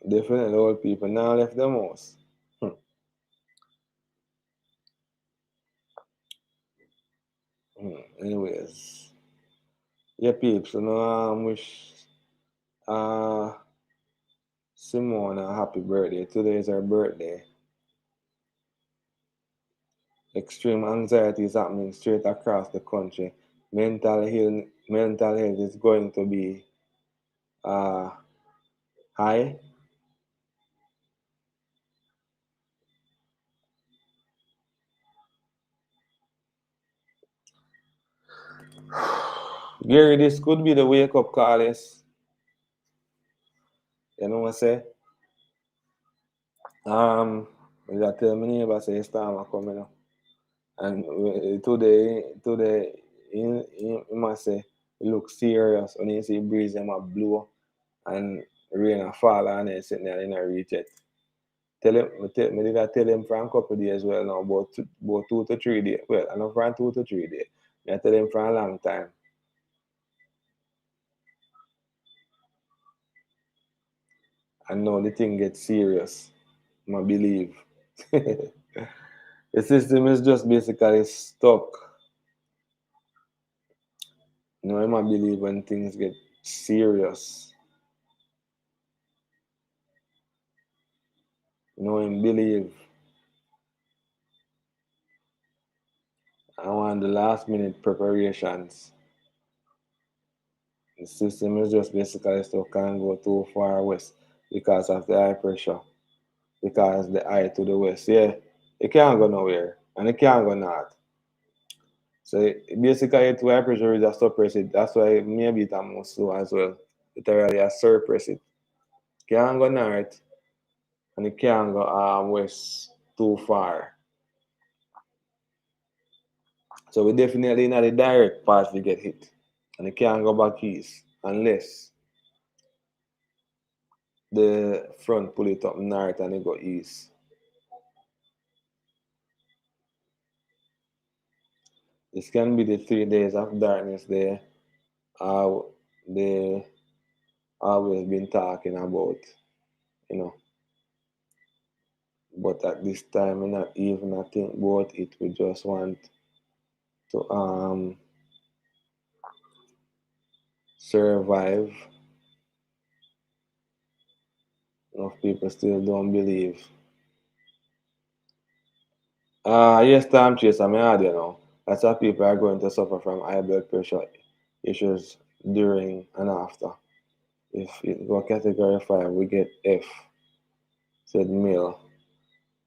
Definitely old people now left the house. Anyways, yeah, peeps, wish uh Simone a happy birthday. Today is her birthday. extreme anxiety is happening straight across the country. Mental health is going to be high. Gary, this could be the wake up call, yes. You know what I say? We got tell my neighbor say storm coming up. And today, he must say, it look serious. When you see breeze, them a blow and rain a fall and then sitting there in a reach it. Me did I tell him for a couple of days well now, about 2 to 3 days. Well, I know for 2 to 3 days. I tell him for a long time. And now the thing gets serious. I believe. The system is just basically stuck. You know, I believe when things get serious. You know, I believe. I want the last minute preparations. The system is just basically stuck, can't go too far west because of the high pressure. Because the eye to the west, yeah, it can't go nowhere and it can't go north. So basically, it's high pressure is just suppress it. That's why maybe it almost slow as well. It already has suppress it. Can't go north and it can't go west too far. So we definitely not the direct path we get hit. And it can't go back east unless the front pull it up north and it go east. This can be the 3 days of darkness there. They always been talking about, you know. But at this time, I not even I think about it. We just want to survive. Enough people still don't believe. Yes, time chase, I'm out, you know. That's why people are going to suffer from high blood pressure issues during and after. If it go category 5, we get F, said male.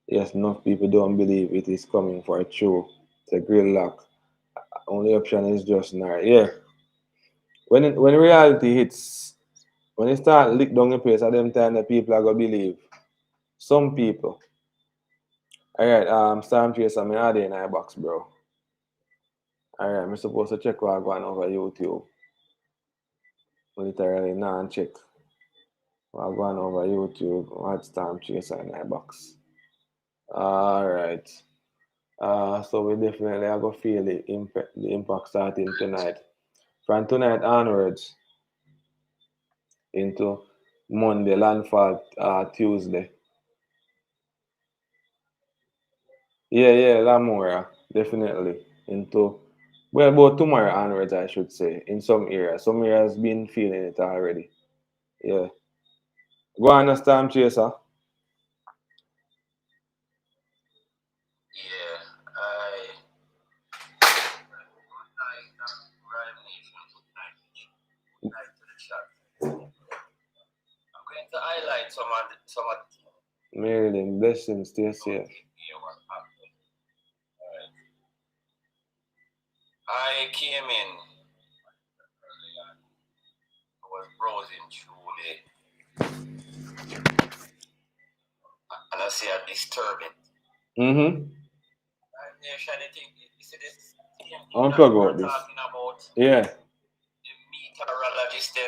Yes, enough people don't believe it is coming for a true. It's a great luck. Only option is just not. Yeah. When reality hits, when it start lick down the place, at them time the people are gonna believe. Some people. Alright, Storm Chaser, me had in my box, bro. Alright, I'm supposed to check what I going over YouTube. Literally non check. What going over YouTube, what Storm Chaser in my box. Alright. So we definitely are gonna feel the impact starting tonight. From tonight onwards into Monday, landfall Tuesday. Yeah, Lamora, definitely. Into well, about tomorrow onwards, I should say, in some areas. Some areas been feeling it already. Yeah. Go on, Storm Chaser. Yeah, night to the chat. I'm going to highlight some of Maryland, blessings, stay safe. I came in, I was browsing through and I see a disturbing. Mm-hmm. I'm talking about this. Yeah. The meteorologist, they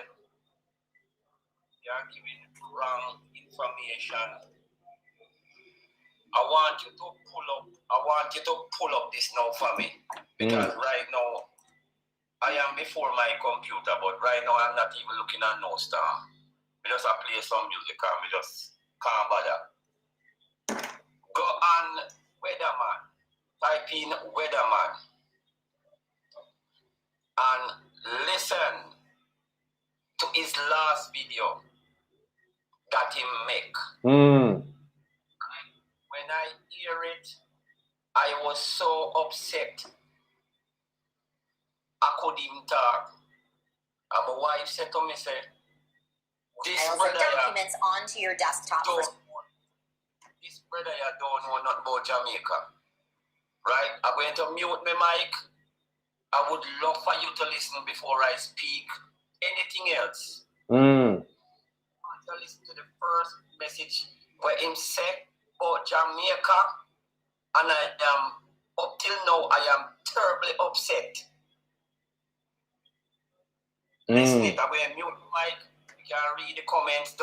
are giving wrong information. I want you to pull up this now for me. Because right now, I am before my computer, but right now I'm not even looking at no star. I just play some music and I just can't bother. Go on Weatherman. Type in Weatherman. And listen to his last video that he make. When I hear it, I was so upset. I couldn't even talk. And my wife said to me, say, this brother documents onto your desktop. This brother don't know nothing about Jamaica. Right? I'm going to mute my mic. I would love for you to listen before I speak anything else. To listen to the first message where him said about Jamaica, and I am, up till now, I am terribly upset. Listen it, I'm going to mute my mic. You can read the comments.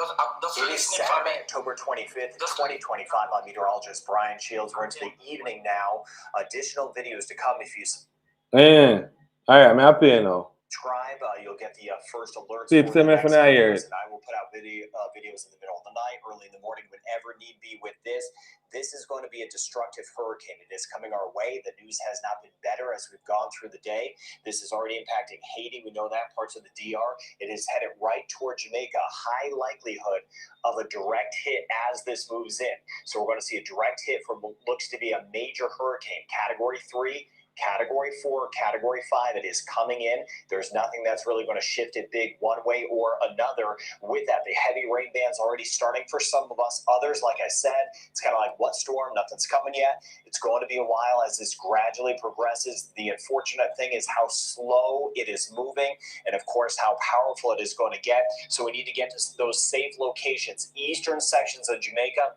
It is Saturday, October 25th, 2025. I'm meteorologist Brian Shields. We're into the evening now. Additional videos to come if you... All right, I'm happy now. Subscribe, you'll get the first alerts for the next videos, and I will put out videos in the middle of the night, early in the morning, whenever need be with this. This is going to be a destructive hurricane. It is coming our way. The news has not been better as we've gone through the day. This is already impacting Haiti. We know that, parts of the DR. It is headed right toward Jamaica. High likelihood of a direct hit as this moves in. So we're going to see a direct hit from what looks to be a major hurricane, Category 3. Category 4, Category 5, it is coming in. There's nothing that's really going to shift it big one way or another. With that, the heavy rain band's already starting for some of us. Others, like I said, it's kind of like, what storm? Nothing's coming yet. It's going to be a while as this gradually progresses. The unfortunate thing is how slow it is moving, and of course, how powerful it is going to get. So we need to get to those safe locations. Eastern sections of Jamaica,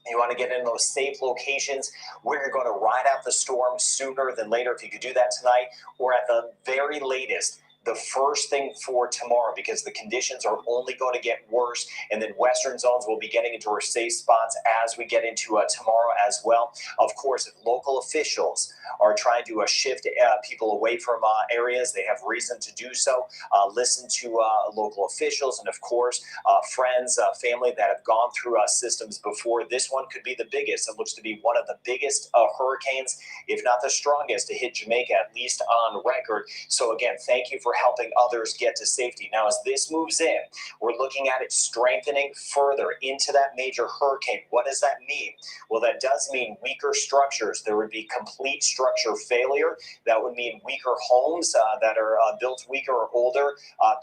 you want to get in those safe locations where you're going to ride out the storm sooner than later if you could do that tonight, or at the very latest, the first thing for tomorrow, because the conditions are only going to get worse, and then western zones will be getting into our safe spots as we get into tomorrow as well. Of course, if local officials are trying to shift people away from areas, they have reason to do so. Listen to local officials, and of course, friends, family that have gone through systems before. This one could be the biggest. It looks to be one of the biggest hurricanes, if not the strongest, to hit Jamaica, at least on record. So again, thank you for helping others get to safety. Now, as this moves in, we're looking at it strengthening further into that major hurricane. What does that mean? Well, that does mean weaker structures. There would be complete structure failure. That would mean weaker homes that are built weaker or older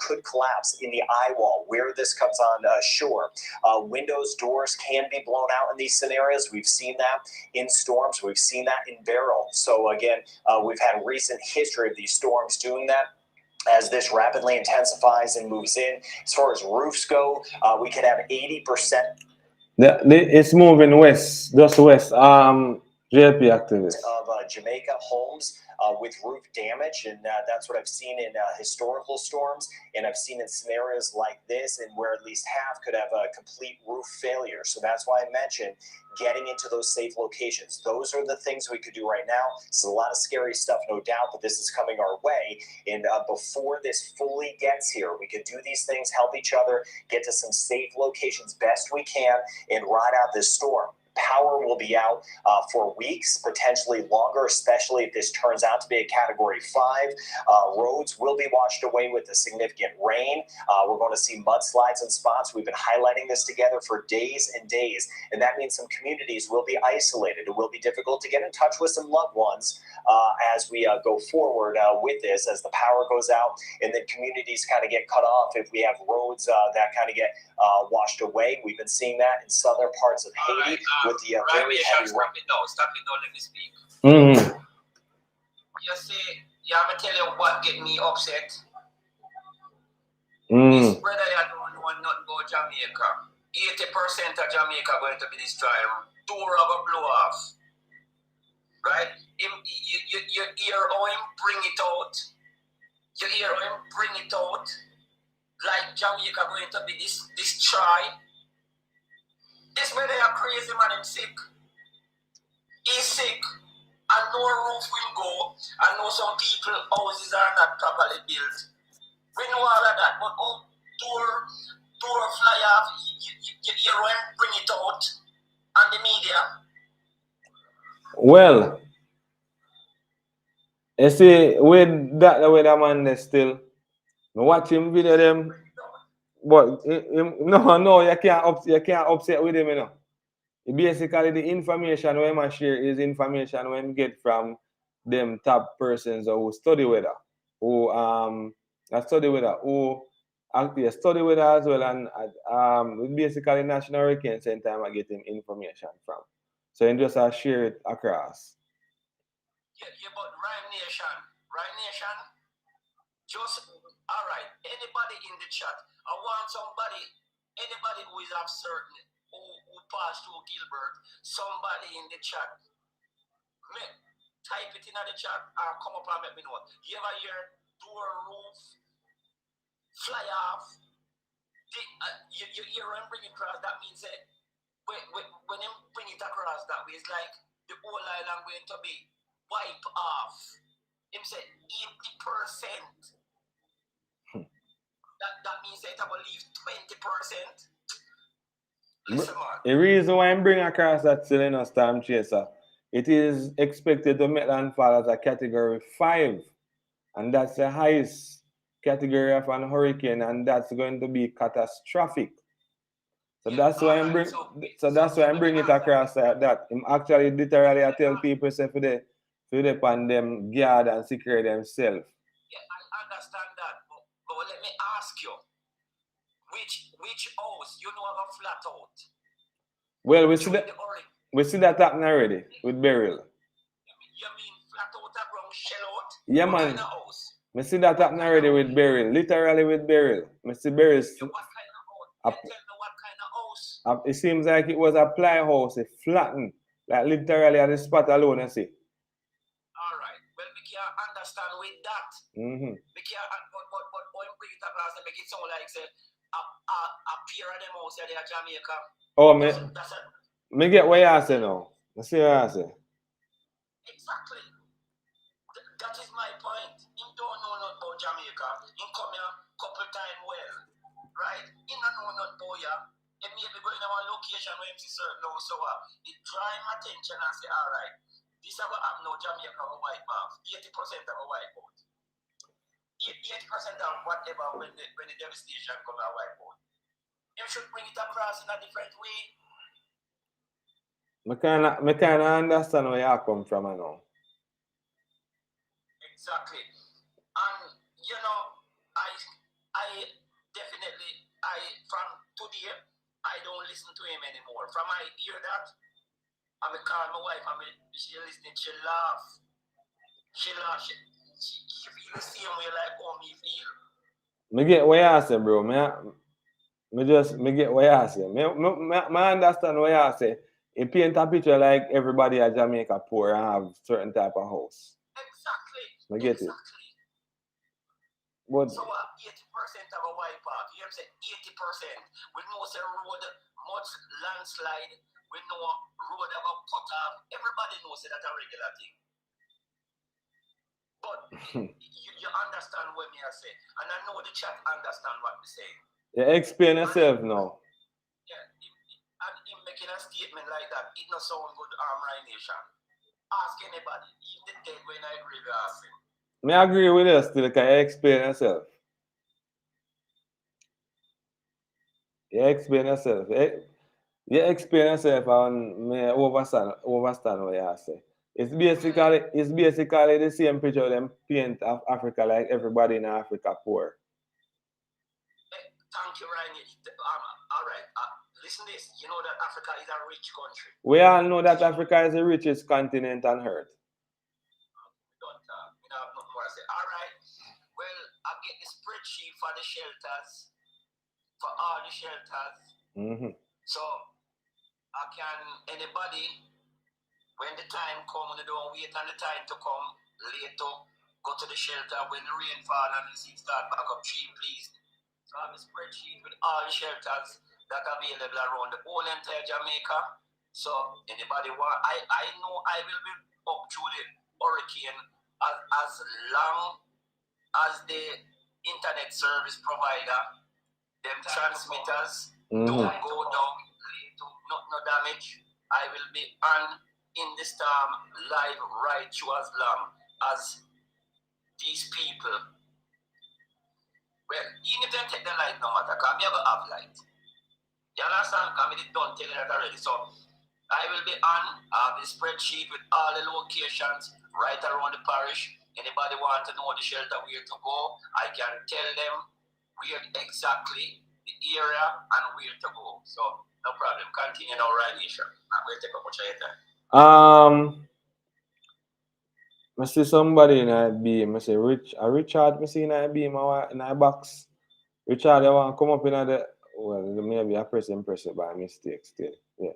could collapse in the eye wall where this comes on shore. Windows, doors can be blown out in these scenarios. We've seen that in storms. We've seen that in Beryl. So again, we've had recent history of these storms doing that. As this rapidly intensifies and moves in, as far as roofs go, we could have 80%. It's moving west, just west. JP activists of Jamaica homes with roof damage, and that's what I've seen in historical storms, and I've seen in scenarios like this, and where at least half could have a complete roof failure. So that's why I mentioned getting into those safe locations. Those are the things we could do right now. It's a lot of scary stuff, no doubt, but this is coming our way. And before this fully gets here, we could do these things, help each other, get to some safe locations best we can, and ride out this storm. Power will be out for weeks, potentially longer, especially if this turns out to be a Category 5. Roads will be washed away with the significant rain. We're going to see mudslides in spots. We've been highlighting this together for days and days, and that means some communities will be isolated. It will be difficult to get in touch with some loved ones as we go forward with this, as the power goes out, and then communities kind of get cut off if we have roads that kind of get washed away. We've been seeing that in southern parts of Haiti with the very heavy rain. Stop it now, let me speak. You see, I'm going to tell you what get me upset. This brother I don't know nothing about Jamaica. 80% of Jamaica going to be destroyed. Two rubber blow off. Right? You hear how him bring it out. You hear how him bring it out. Like Jamaica going to be destroyed. This brother is crazy, man. Him sick. He's sick. And no roof will go. I know some people houses are not properly built. We know all of that. But door fly off. You hear him bring it out on the media. Well, you see, with that way that man is still, I watch him video them, but no, you can't upset with him, you know. Basically, the information we must share is information we get from them top persons who study with her, who study with her, who actually study with her as well, and basically National Hurricane Center I get him information from. So you just share it across. Yeah, but Rhyme Nation, just all right. Anybody in the chat, I want anybody who is certain who passed through Gilbert, somebody in the chat, type it in the chat or come up and let me know. You ever hear door roof fly off? You hear him bring it across, that means that when him bring it across that way, it's like the whole island going to be wiped off. Him said 80%. That means that I will leave 20%. Listen, man. The reason why I'm bringing across that Selena Storm Chaser, it is expected to make landfall as a category 5. And that's the highest category of an hurricane, and that's going to be catastrophic. So that's why I'm bringing it across that. I'm actually literally I tell people say for the pan them guard and secure themselves. Yeah, I understand that, but let me ask you, which house you know have a flat out? Well, we see that happening already with burial. You mean flat out a ground shell out? Yeah, what man. Kind of house? I see that happening already with burial, literally with burial. I see burial. Yeah, what kind of house? Tell me what kind of house? It seems like it was a ply house, a flattened, like literally at the spot alone, I see. All right. Well, we can understand with that. Mm-hmm. We can, but when we bring it across, make it sound like say a pair of them house there in Jamaica. Oh, me get what you say now. I see what you say. Exactly. That is my point. He don't know nothing about Jamaica. He come here couple times well, right? He don't know nothing about ya. He may be going to one location where he see certain house, so he draw him attention and say, all right, this is what happened now. Jamaica will wipe off. 80% of a wipe out. 80% of whatever when the devastation come and wipe out. You should bring it across in a different way. I kind of understand where you come from, I know. Exactly. And, you know, I definitely, from today, I don't listen to him anymore. From I hear that, I call my wife, she listening, she laugh. She feel the same way like how me feel. Me get what you say, bro. Me get what you say. Me understand what you say. You paint a picture like everybody at Jamaica poor and have certain type of house. Exactly. I get it. But so 80% of a wipe out. You have to say 80%. We know say road much landslide. We know road have a cut off. Everybody knows that's a regular thing. But you understand what me I say. And I know the chat understand what we say. Yeah, explain yourself now. Yeah, and him making a statement like that, it not sound good Rhyme Nation. Ask anybody, even the dead when I agree with ask him. Me agree with you still, can you explain yourself? You explain yourself. You explain yourself and me understand what you say. It's basically the same picture them paint of Africa like everybody in Africa poor. Thank you, Ryan. All right. Listen this. You know that Africa is a rich country. We all know that Africa is the richest continent on earth. Don't have nothing more to say. All right. Well, I get the spreadsheet for the shelters, for all the shelters. Mm-hmm. So I can anybody when the time comes, they don't wait on the time to come later. Go to the shelter when the rain fall and the sea start back up tree, please. So I have a spreadsheet with all the shelters that are available around the whole entire Jamaica. So anybody want, I know I will be up through the hurricane as long as the internet service provider, them transmitters don't go down, no damage. I will be on in the storm live right through as long as these people. Well, even if they take the light no matter, because I never have light. You understand? Because I don't tell you that already. So I will be on the spreadsheet with all the locations right around the parish. Anybody want to know the shelter where to go, I can tell them where exactly the area and where to go. So no problem. Continue now, right, Nisha. Not going to take up much of your time. I see somebody in a beam. I say Richard. I see in a beam in a box. Richard, you want to come up in the well, maybe I press it by mistake still. Yeah.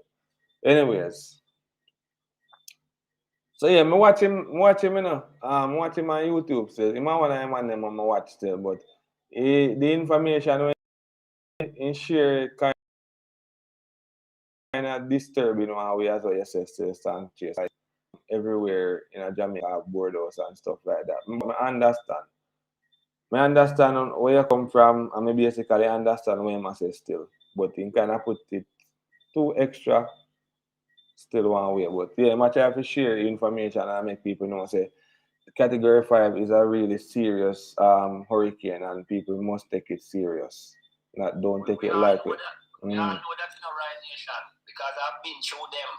Anyways. So yeah, me watch him, you know. Watch him on YouTube still. Him and one of them and them I watch still, but the information when he share kind of disturbing how we as well SSS and chase like everywhere in a Jamaica borders and stuff like that. I understand. I understand where you come from and maybe basically understand where you say still. But he kind of put it too extra still one way. But yeah, I try to share information and make people know say Category 5 is a really serious hurricane and people must take it serious. Don't take it lightly. We all know that in a right nation because I've been through them.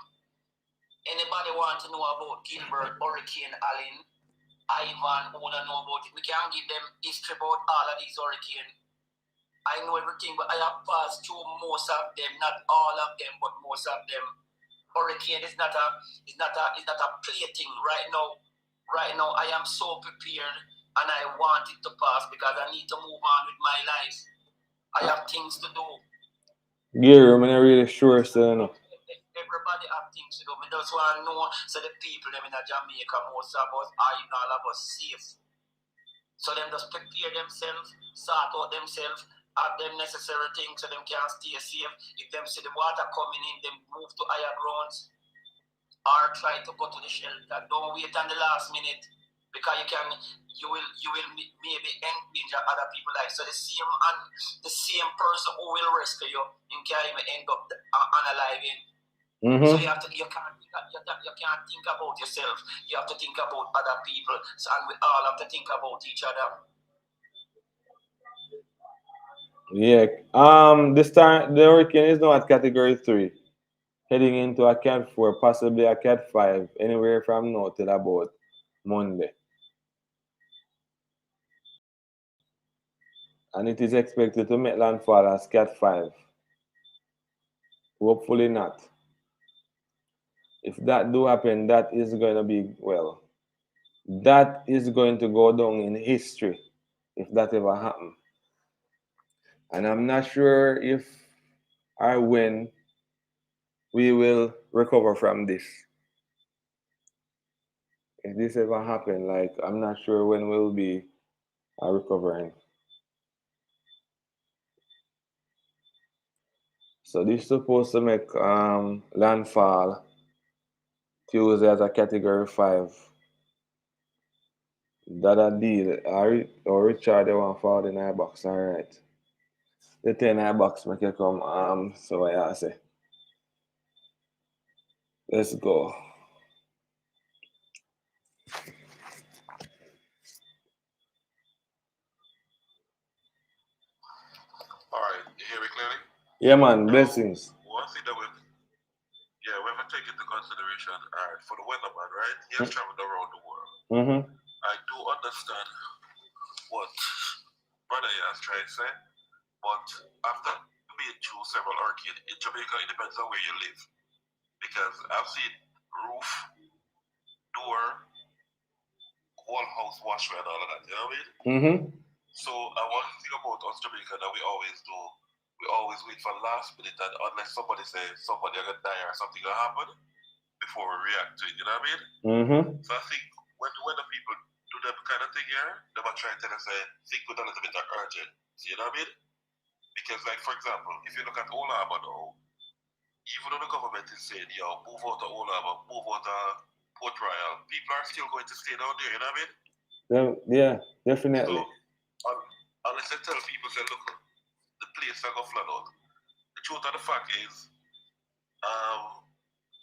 Anybody want to know about Gilbert, Hurricane Allen, Ivan, who want to know about it? We can't give them history about all of these hurricanes. I know everything, but I have passed through most of them, not all of them, but most of them. Hurricane is not a plaything right now. Right now, I am so prepared and I want it to pass because I need to move on with my life. I have things to do. Yeah, I'm not really sure, so everybody have things to do. I just want to know so the people them in Jamaica, most of us are even all of us safe. So them just prepare themselves, sort out themselves, have them necessary things so them can stay safe. If them see the water coming in, them move to higher grounds or try to go to the shelter. Don't wait on the last minute because you will maybe endanger other people's lives. So the same person who will rescue you, you can't even end up unaliving. Mm-hmm. So you can't think about yourself. You have to think about other people. So and we all have to think about each other. Yeah. The hurricane is now at Category 3, heading into a Cat 4, possibly a Cat 5, anywhere from now till about Monday. And it is expected to make landfall as Cat 5. Hopefully not. If that do happen, that is going to be, well, that is going to go down in history if that ever happens. And I'm not sure if or when we will recover from this. If this ever happen, like I'm not sure when we'll be recovering. So this is supposed to make landfall Tuesday as a Category 5. That a deal. Or Richard, they want 49 bucks, alright. The 10 bucks make you come so I say. Let's go. Alright, you hear me clearly? Yeah man, blessings. One thing that we have to take into consideration, alright, for the weatherman, right? He has traveled around the world. Mm-hmm. I do understand what brother has tried to say, but after being through several hurricanes in Jamaica, it depends on where you live. Because I've seen roof, door, whole house wash and all of that, you know what I mean? Mm-hmm. So one thing about us Jamaica that we always do, we always wait for last minute and unless somebody says somebody gonna die or something gonna happen before we react to it, you know what I mean? Mm-hmm. So I think when the people do that kind of thing here, they might try to tell us think with a little bit of urgent. You know what I mean? Because like for example, if you look at Old Harbour now, even though the government is saying, yo, move out of Old Harbour, move out of Port Royal, people are still going to stay down there, you know what I mean? Yeah, definitely. So unless they tell people say, look, the place are gonna flood out. The truth of the fact is,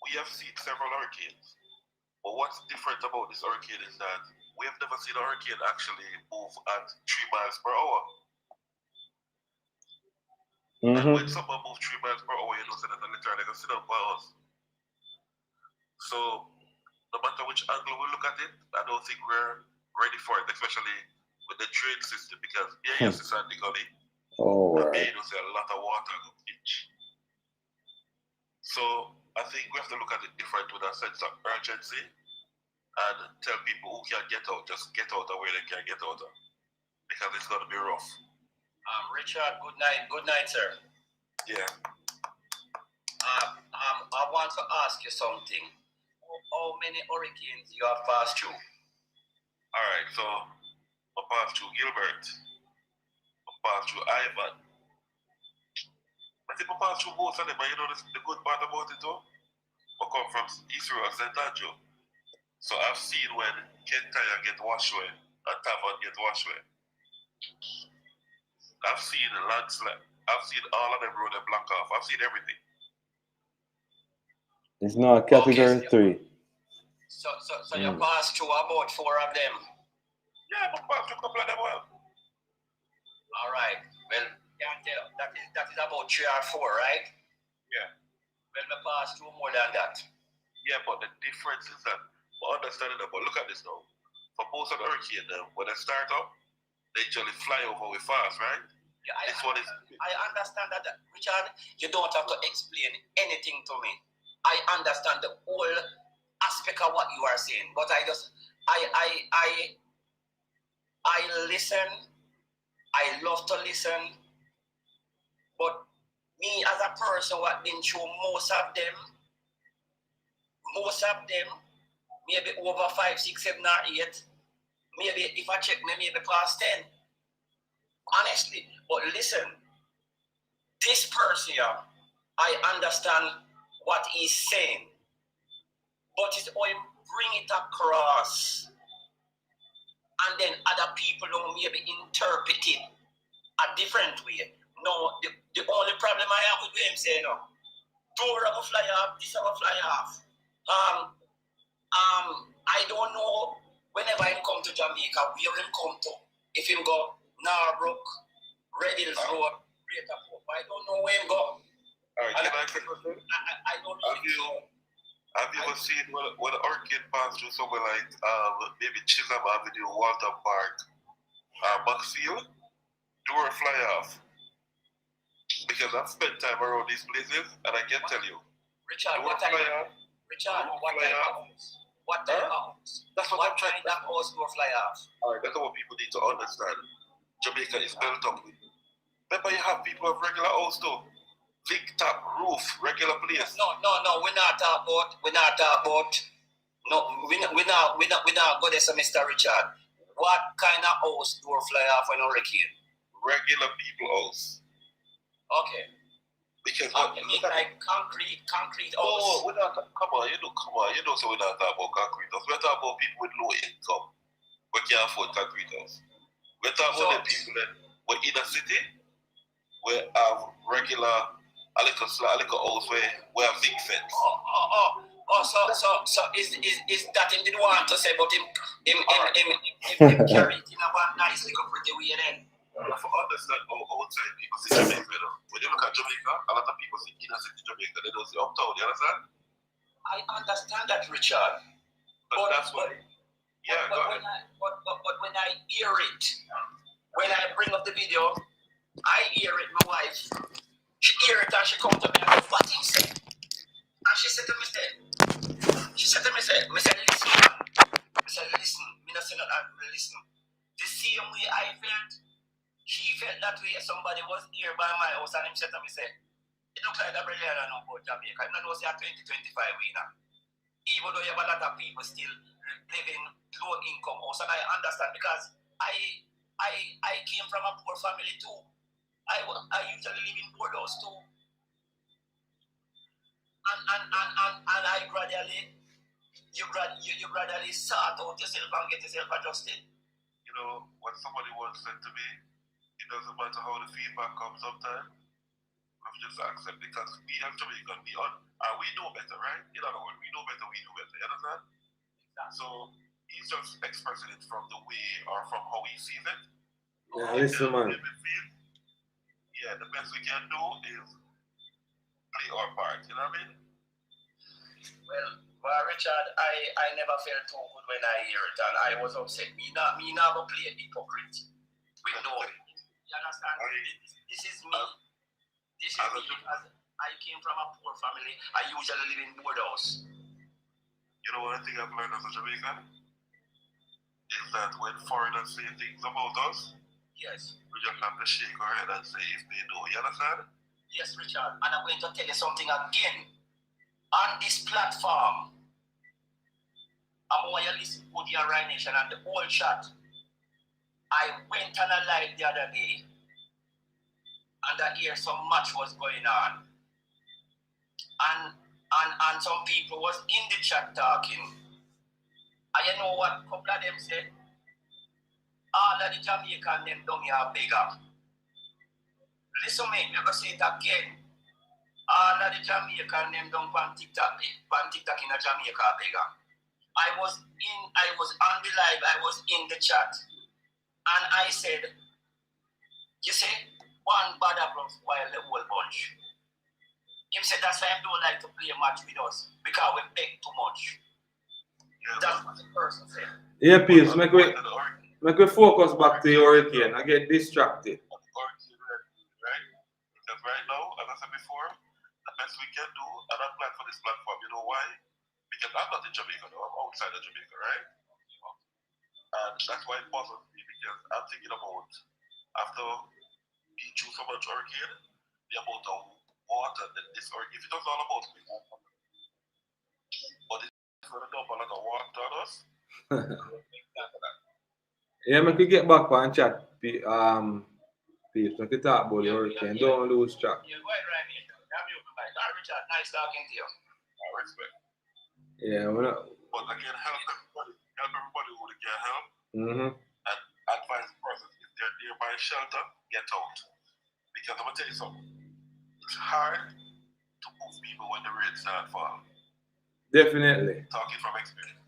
we have seen several hurricanes. But what's different about this hurricane is that we have never seen a hurricane actually move at 3 miles per hour. Mm-hmm. And when someone moves 3 miles per hour, you know, so that literally gonna sit down by us. So no matter which angle we look at it, I don't think we're ready for it, especially with the drain system, because here used to sand the gully. Oh, And right. there was a lot of water on the beach. So I think we have to look at it different with a sense of urgency and tell people who can get out, just get out of where they can get out of, because it's going to be rough. Richard, good night. Good night, sir. Yeah. I want to ask you something. How many hurricanes you have passed through? All right, so I passed through Gilbert, I passed through Ivan. I think I passed through both of them, but you know the good part about it though? I come from East River, St. Andrew. So I've seen when Kentire get washed away and Tavern get washed away. I've seen the landslide. I've seen all of them road and block off. I've seen everything. It's not category 3. So you passed through about 4 of them? Yeah, but passed through a couple of them well. All right. Well, can't tell. That is about 3 or 4, right? Yeah. Well, I passed through more than that. Yeah, but the difference is that we're understanding that. But look at this now. For most of the hurricane, when they start up, they usually fly over with fast, right? Yeah, I understand that, Richard. You don't have to explain anything to me. I understand the whole aspect of what you are saying, but I listen. I love to listen, but me as a person who has been through most of them, maybe over 5, 6, 7, or 8. Maybe if I check, maybe past 10. Honestly, but listen, this person here, I understand what he's saying, but it's how he bring it across, and then other people don't maybe interpret it a different way. No, the only problem I have with him saying, no, door will fly off, this will fly off. I don't know whenever I come to Jamaica, where him come to. If him go Narbrook, Red Hills Road, Greater Pope, I don't know where him go. All right, can I say something? I don't really Have you ever seen when an hurricane passed through somewhere like maybe Chisholm Avenue, Walton Park, Maxfield? Door fly off. Because I've spent time around these places and I can tell you. Richard, what type of house? What type of house? That's what I'm trying to that house door fly off. Alright, that's what people need to understand. Jamaica is built up with. Remember you have people with regular house too. Big top roof, regular place. No, we're not talking about no, we're not go there, Mr. Richard. What kind of house door fly off when hurricane? Regular people house. Okay. Because like concrete house. Oh, we're not, come on, you know, so we're not talking about concrete house. We're talking about people with low income. We can't afford concrete house. We're talking about the people that were in a city, we have regular, a little house where we have big fence. So is that him didn't want to say, but him carry it in a one nice little pretty way then. I understand how outside people see Jamaica. When you look at Jamaica, a lot of people see inner city Jamaica, they don't see uptown, you understand? I understand that, Richard. But that's what. Yeah, but when I hear it, when I bring up the video, I hear it, my wife. She hear it and she come to me and what he said? And she said to me, listen, me not say that, listen. The same way I felt, she felt that way. Somebody was here by my house and him said to me, it looks like the Brazilian I know about Jamaica. I know say 2025 we now. Even though you have a lot of people still living low income house, and I understand because I came from a poor family too. I usually live in poor house too. And I gradually sort out yourself and get yourself adjusted. You know, what somebody once said to me, it doesn't matter how the feedback comes sometimes. I've just accept because we have Jamaican, we know better, right? In other words, we know better, you understand? Exactly. So he's just expressing it from the way or from how he sees it. Yeah, listen, man. Yeah, the best we can do is play our part, you know what I mean? Well, Well, Richard, I never felt too good when I hear it, and I was upset. Me never play a hypocrite. We know it. You understand? This is me. This is me. As I came from a poor family. I usually live in board house. You know one thing I've learned as a Jamaican is that when foreigners say things about us, yes, we just have to shake our head and say if they do. You understand? Yes, Richard. And I'm going to tell you something again. On this platform, I'm going to listen to the Rhine Nation and the whole chat. I went on a live the other day, and I hear some match was going on. And some people was in the chat talking. And you know what a couple of them said? All of the Jamaican them down here are bigger. Listen me, I'm going to say it again. All of the Jamaican them down on TikTok in a Jamaica bigger. I was on the live, I was in the chat, and I said, you see, one bad apple spoil the whole bunch. Him said that's why I don't like to play a match with us, because we beg too much. Yeah, that's what the person said. Yeah, Pierce, make we focus back to your hurricane. I get distracted. Right? Because right now, as I said before, the best we can do, and I'm glad for this platform, you know why? Because I'm not in Jamaica now, I'm outside of Jamaica, right? And that's why it bothers me, because I'm thinking about, after being through so much hurricane, the amount of water that this hurricane, if it was all about me, but it's going to dump a lot of water on us. Yeah, we could get back on chat, Pete. We could talk about the hurricane. Don't lose track. Yeah, go ahead, Ryan. Richard, nice talking to you. I respect. Yeah, but again, help everybody who they can help. Mm-hmm. And advise the person if they're nearby shelter, get out. Because I'm gonna tell you something. It's hard to move people when the rain start falling. Definitely. Talking from experience.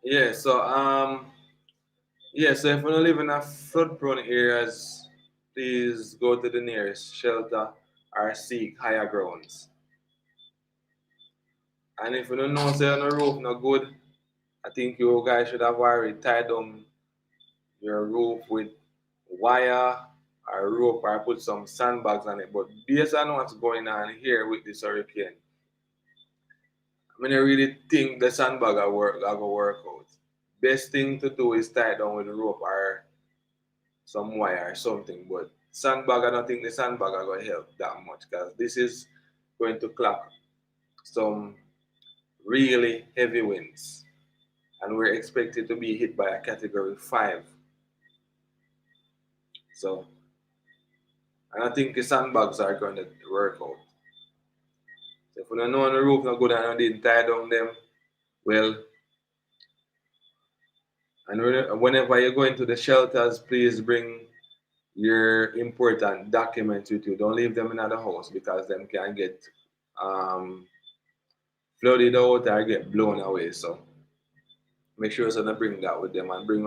Yeah, so so if you live in a flood-prone areas, please go to the nearest shelter or seek higher grounds. And if you don't know, say on the roof not good, I think you guys should have already tied down your roof with wire or rope or put some sandbags on it. But based on what's going on here with this hurricane, I mean, I really think the sandbag will work out. Best thing to do is tie it down with a rope or some wire or something. But sandbag, I don't think the sandbag are going to help that much, because this is going to clock some really heavy winds, and we're expected to be hit by a category 5. So, and I think the sandbags are going to work out. So if you don't know on the roof not good and you didn't tie down them, well, and whenever you go into the shelters, please bring your important documents with you. Don't leave them in the house, because them can get flooded out or get blown away. So make sure you bring that with them, and bring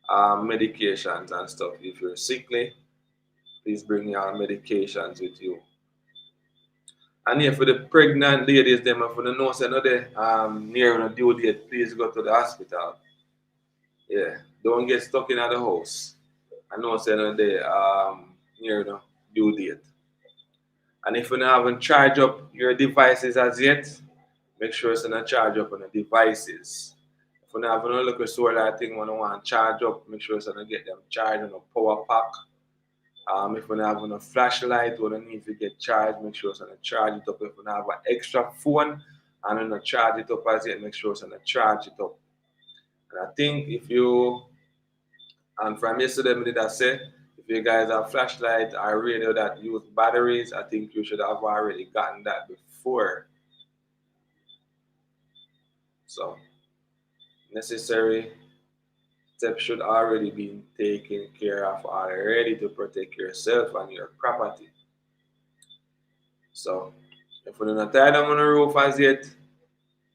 medications and stuff. If you're sickly, please bring your medications with you. And yeah, for the pregnant ladies, them, and for the nurse, near a due date, please go to the hospital. Yeah, don't get stuck in the house. I know say near the due date. And if you haven't charged up your devices as yet, make sure it's not charge up on the devices. If you have a look at solar thing when you want to charge up, make sure it's not get them charged on a power pack. If you have a flashlight or you need to get charged, make sure it's not charge it up. If you have an extra phone and you not charge it up as yet, make sure it's not charge it up. And I think if you, and from yesterday, I did I say, if you guys have flashlight or radio that use batteries, I think you should have already gotten that before. So, necessary steps should already be taken care of already to protect yourself and your property. So, if you're not tied them on the roof as yet,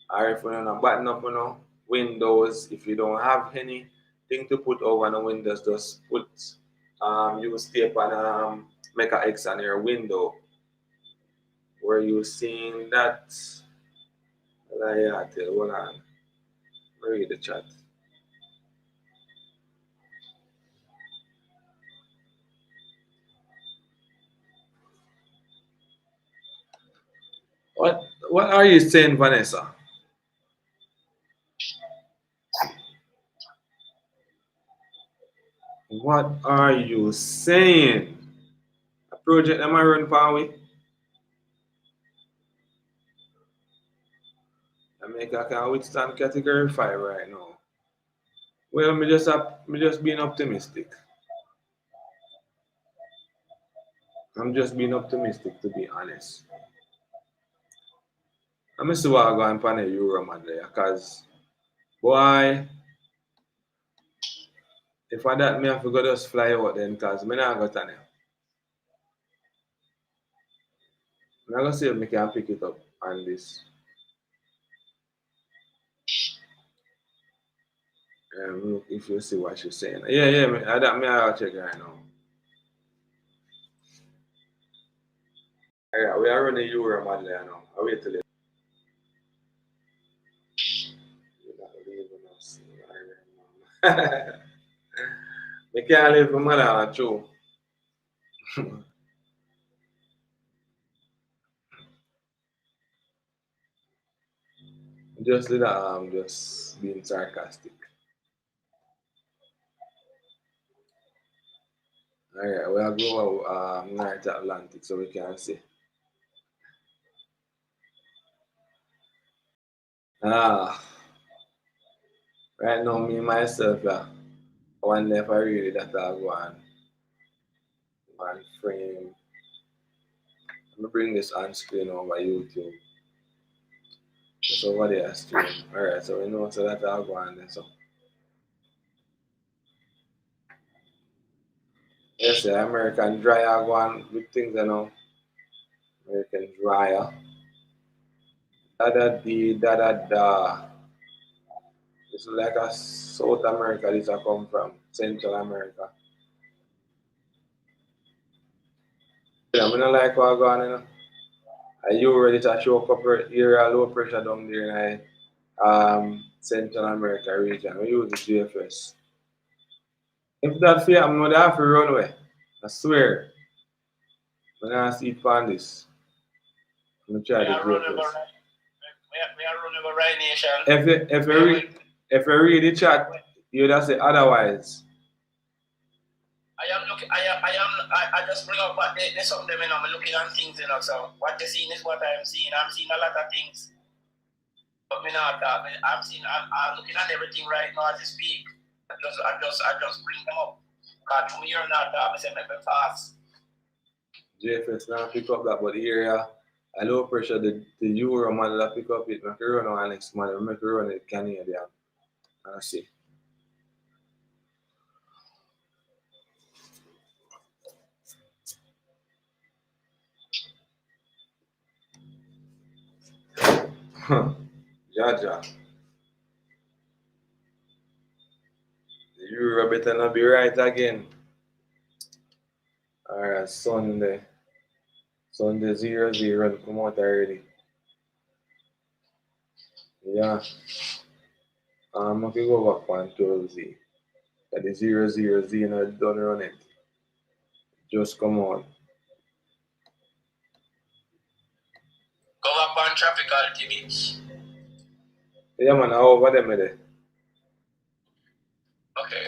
or if you're not button up on windows, if you don't have anything to put over the windows, just put use tape and make an X on your window. Were you seeing that? Yeah, tell, hold on. Read the chat. What are you saying, Vanessa? What are you saying? A project am I run Power? Jamaica can withstand category 5 right now. Well, me just being optimistic. I'm just being optimistic, to be honest. I'm see what I go and pan a Euro man there, cause boy, if I that me have to go just fly out then, cause me not got on it. I'm gonna see if me can pick it up on this. Look if you see what she's saying. Yeah, I'll check right now. Yeah, we are running Euro man there now. I wait till it. You're not leaving us. Me can't leave my mother too. Just that I'm just being sarcastic. Alright, we'll go North Atlantic so we can see. Right now me myself, I wonder if I really that I go on one frame. I'm gonna bring this on screen over YouTube. Just over there stream. Alright, so we know so that I'll go on there. So yes, the American dryer go on with things you know. American dryer. Da. This is like a South America, this I come from. Central America. Yeah, I don't like what going on, you know. You ready to show up area low pressure down there in Central America region. We use the GFS. If that fear, I'm not have to run away. I swear. When I see it on this, I'm going to try the GFS. We are running over right nation. If you read the chat, you would have say otherwise. I just bring up what there's something, you know, I'm looking at things, you know, so what you're seeing is what I'm seeing. I'm seeing a lot of things. But me not I'm looking at everything right now as I speak. I just bring them up. Because to me you're not I say make me fast. GFS now pick up that, but the area a low pressure the Euro model that pick up it, make it run on next model, make it run it Canadian. And I see. Jaja. The Euro better not be right again. Alright, Sunday 0-0 come out already. Yeah. I can go back on 12Z. That the 0-0 Z now don't run it. Just come on. Go up on tropical TV. Yeah man, how over them there? Okay.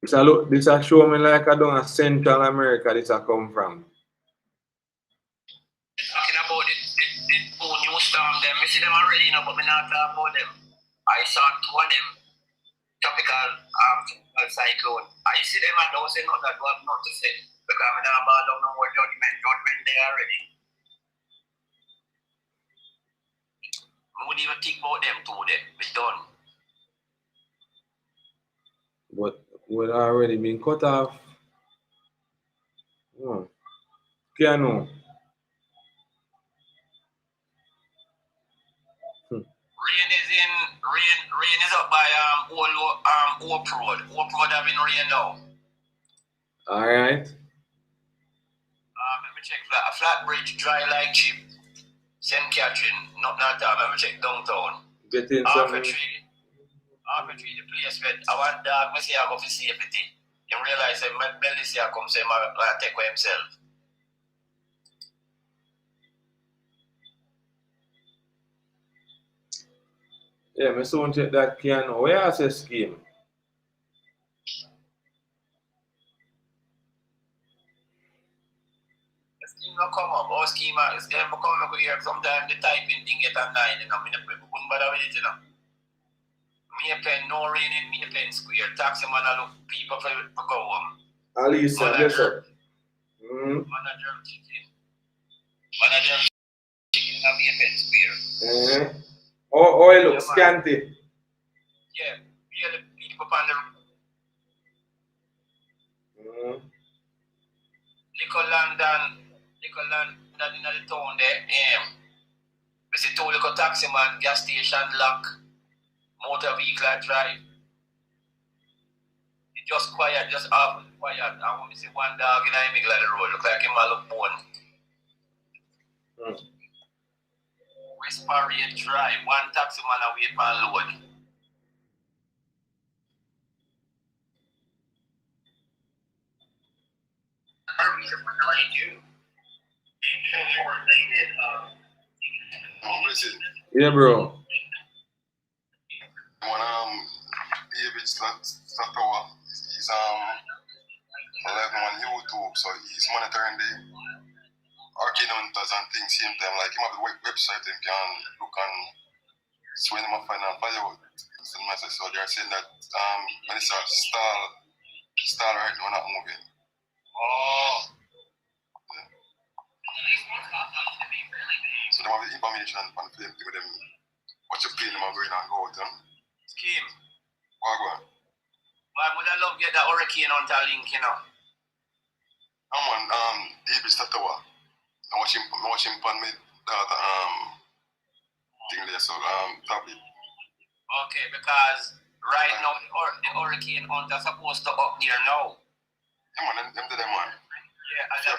This a show me like I don't Central America this a come from. Talking about the two new storm them. I see them already, you know, but me not talk about them. I saw two of them tropical cyclone. I see them and don't say nothing that was not to say. Because I'm not about no more judgment. Judgment there already. I wouldn't even think about them two then. It's done. But we'd already been cut off. Piano. Rain is up by Oak Road. Oak Road having rain now. Alright. Let me check a flat bridge, dry like chip. St. Catherine, not that. Let me check downtown. Getting Half a tree, the place where I want dog, I say I go for safety. You realize that my belly say I come say I take for himself. Yeah, my son check that can. Where is the scheme? The scheme not come up. Our scheme is them come up here. Sometimes the typing thing get online, you know. I wouldn't bother with it, you know. Me a pen, no raining, me a pen square. Taxi man, I look people for go home. Alicia, yes sir. Manager chicken, and me a pen square. Oh, it looks scanty. Yeah, really people on the little London in the town there. We see two little taxi man, gas station lock, motor vehicle drive. It just quiet, just half quiet. And when we see one dog in the middle of the road, look like him a look bone. West Parade Drive, one taxi man away from load. Yeah, bro. David Slatowa, he's live on YouTube, so he's monitoring the arcade hunters and things same time. Like him have the website, him can look and see when him find and follow out. So they're saying that when it's a stall right now, not moving. Oh. So they have the information on film with them. What you play them and going and go out, Scheme. What go on? Why would I love get the hurricane on the link, you know? I'm on David Statowa. I watch him on me thing there, so tablet. Okay, because right now the hurricane hunter supposed to up there now. Yeah, man, them to them, man. Yeah, and that's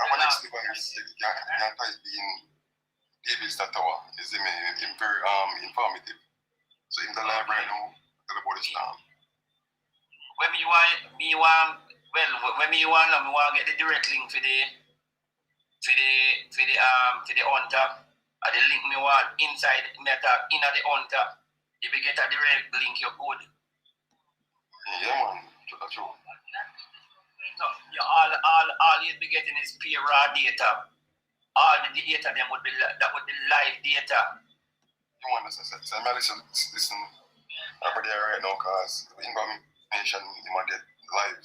I'm next device. You can type in David Statowa. Is very informative. So in the library now, tell about this now. When you want me want get the direct link for the hunter. And the link me want inside meta inner the hunter. If you get a direct link, you're good. Yeah, man, that's true. So all you'd be getting is pure raw data. All the data them would be live data. You want to listen over there right now, cause the information you might get live.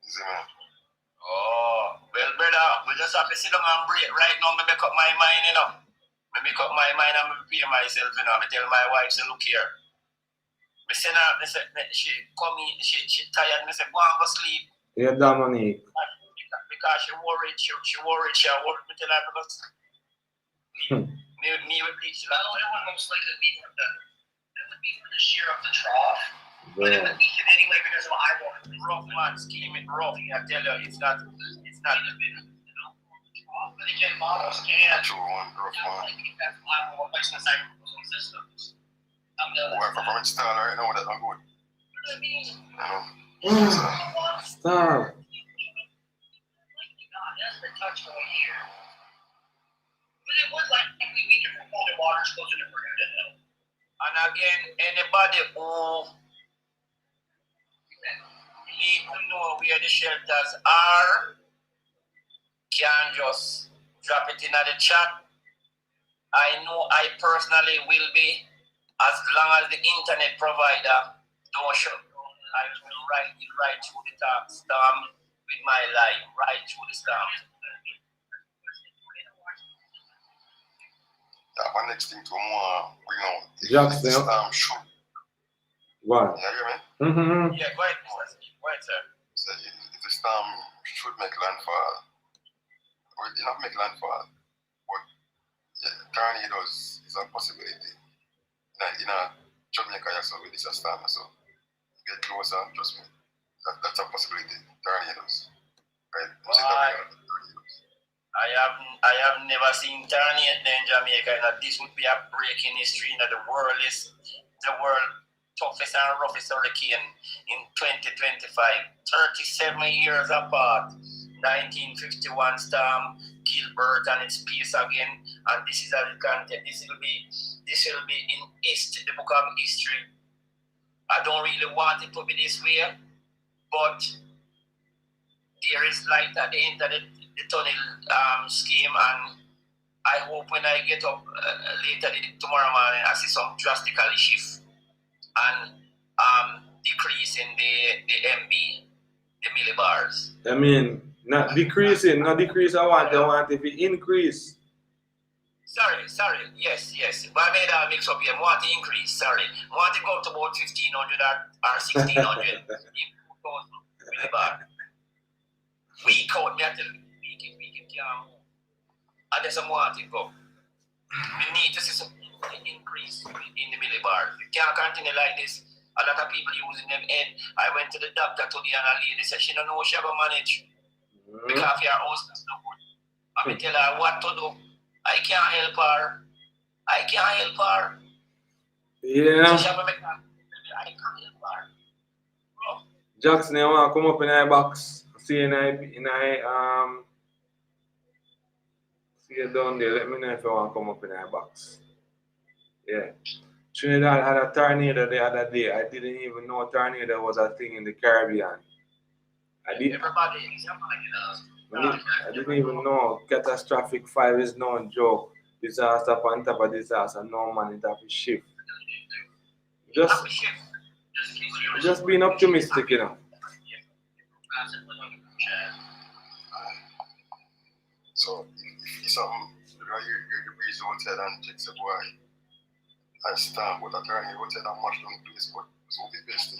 See me? Oh, well, brother, we just have to sit down and break right now. Me make up my mind, you know. Me make up my mind and me prepare myself, you know. Me tell my wife, say, look here. Me send her, she come in, she tired. Me say, go and go sleep. Yeah, Dominique. Because she worried. She worried. Me tell her because me would bleach. Well, it would most likely be for the shear of the trough. But it would leak it anyway because of eyeball. Rough man, scheme it rough. I tell you, it's not a bit, you know. But again, models can. True one, rough one. That's eyeball replacement systems. Well, from a style right now, that's not good. You know. Stop. That's the touch right here. But it would likely be different colder waters closer to Bermuda Hill. And again, anybody who need to know where the shelters are can just drop it in the chat. I know I personally will be, as long as the internet provider don't shut down, I will ride through the storm with my life, right through the storm. Yeah, one next thing to more, you know, Jackson. shoot. What? Yeah, you hear me? Mm-hmm. Yeah, go ahead, sir. So if the storm should make landfall, or it not make landfall, but yeah, tornadoes is a possibility. in Jamaica, so with this storm, so get closer, trust me. That's a possibility. Tornadoes. Right? I have never seen tornado in Jamaica. That this would be a break in history. That the world toughest and roughest hurricane in 2025. 37 years apart. 1951 storm, Gilbert and its peace again. And this is a content. This will be in history, the book of history. I don't really want it to be this way, but there is light at the end of the tunnel scheme, and I hope when I get up later tomorrow morning, I see some drastically shift and decrease in the MB, the millibars. I mean, not decreasing, not decrease. I want if it increase. Sorry, yes. But I made a mix up here. I want to increase, sorry. I want to go to about 1,500 or 1,600. millibar. Week out, me I tell you, week in can't move. And there's some want to go. We need to see some increase in the millibars. We can't continue like this. A lot of people using them head. I went to the doctor today and a lady said she don't know what she ever manage. Because your house is not good. I tell her what to do. I can't help her. Yeah. So she have to make her. I can't help her. Bro. Jackson, you want to come up in our box? See you see you down there. Let me know if you want to come up in our box. Yeah. Trinidad had a tornado the other day. I didn't even know a tornado was a thing in the Caribbean. I didn't even know catastrophic 5 is no joke. Disaster upon top of disaster, no man, it have to shift. Just being optimistic, you know. So if something you're the breeze hotel and check the boy and stamp with a tornado hotel and much long place, but it's all the best thing.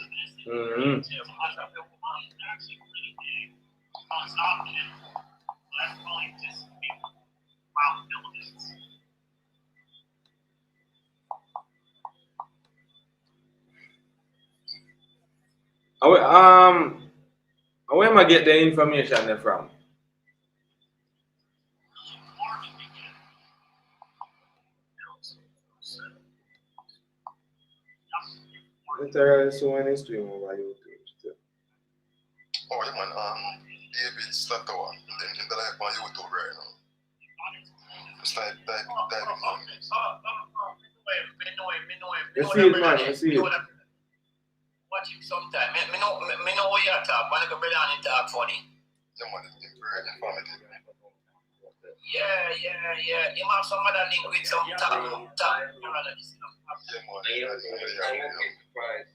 Where am I get the information there from? Literally so many stream over YouTube still. Oh yeah man, David Slatowa, in the live on YouTube right now. Just type in You see it, man, you see it. Watch him sometime. Me know what you talk. Man, go brother and talk funny. Yeah man, it's very informative. Yeah. Him have some other link with some top. Yeah man,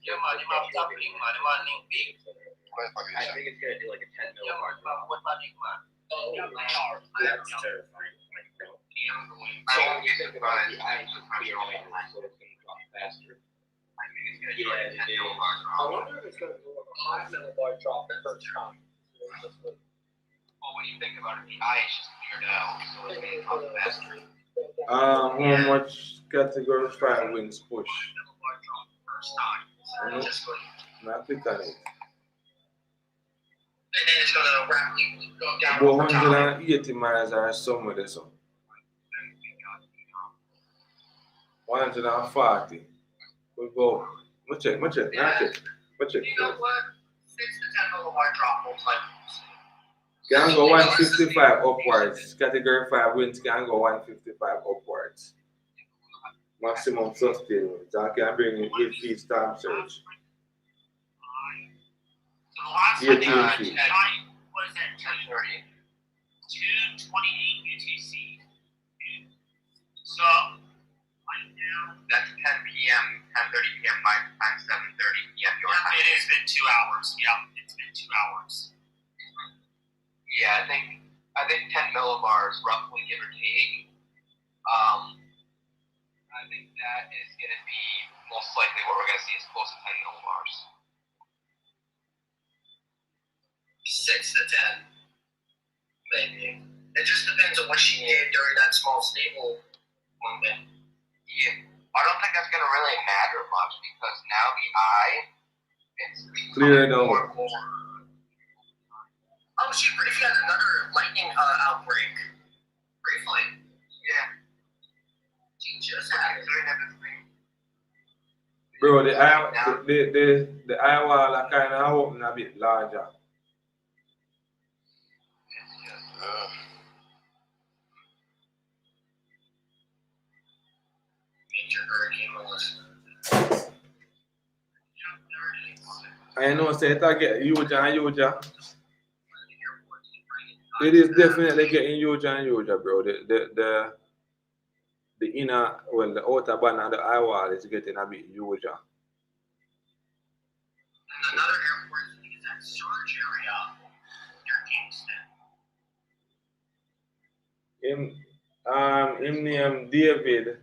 Yeah, man, him have top link, man. Him have link big. I think it's gonna do like a 10 Yeah, man, millibar. what my link, man? That's terrifying. So when you think about it, the ice is clear right now, so it's gonna drop faster. I wonder if it's gonna do like a 5 millibar drop the first time. Well, when you think about it, the ice is clear now, so it's gonna drop faster. How much category 5 wins push? Not click on it. And then it's gonna rapidly go down over time. 180 miles or somewhere there, so. 140. We go. Let's check. You know what? 6 to 10 millibar drop most likely. Can go 155 upwards. Category 5 wins can go 155 upwards. Maximum sustain. So I can bring in 8 feet storm surge. So the last time they got what is that, 10:30? 2:28 UTC. So, right now, that's 10 p.m., 10:30 p.m. my time, 7:30 p.m. your time. It has been 2 hours. Yeah, it's been 2 hours. Yeah, I think 10 millibars, roughly, give or take. I think that is going to be most likely what we're going to see is close to 10 millibars. 6 to 10, maybe. It just depends on what she did during that small stable moment. Yeah. I don't think that's going to really matter much because now the eye is Clear it more out. Oh shit, what if you had another lightning outbreak? Briefly. Yeah. You just had everything. Bro, the eye wall are kind of open a bit larger. Major hurricane Melissa. I know, say it get huger and huger. It is definitely getting huger and huger, bro. The inner, well, the outer band of the eye wall is getting a bit huger. And another airport is that storage area near Kingston. Him name David.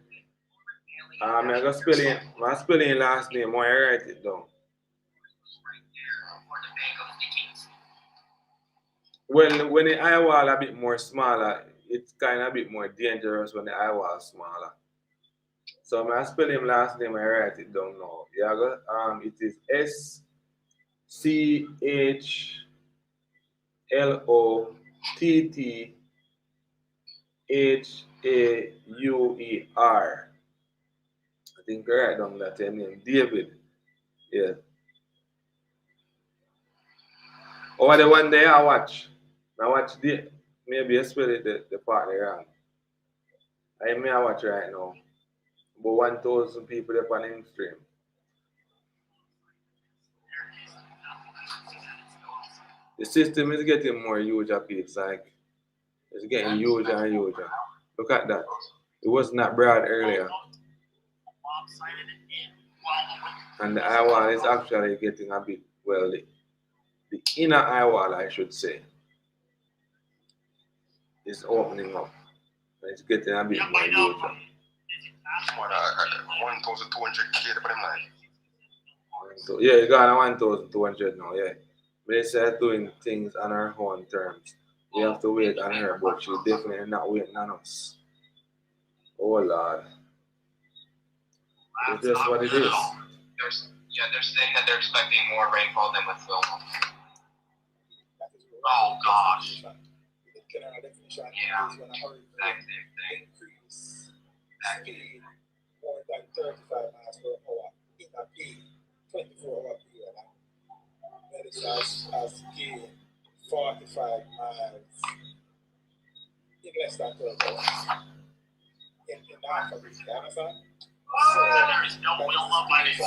I go spelling my spelling last name, I write it down. Well, when the eye wall a bit more smaller, it's kind of a bit more dangerous when the eye wall is smaller. So I spell him last name, I write it down now. Yeah, it is SCHLOTTHAUER. I think I write down that name, David. Yeah. Or the one day I watch maybe I spell it the part wrong. I watch right now. About 1,000 people up on Restream. The system is getting more huge up. It's like it's getting huger and huger. Look at that. It was not broad earlier. And the eye wall is actually getting a bit, well, the inner eye wall, I should say, is opening up. And it's getting a bit more huger. 1,200K for them line. So, yeah, you got 1,200 now, yeah. But they start doing things on her own terms. We have to wait on her, but she's definitely not waiting on us. Oh, Lord. It's just what it is. They're saying that they're expecting more rainfall than with Wilma. Oh, gosh. Yeah. Same thing. Speed more than 35 miles per hour in a peak 24-hour period. That is as gain 45 miles in less than 12 hours. In half of it, you understand? So, there is no Wilma, but it's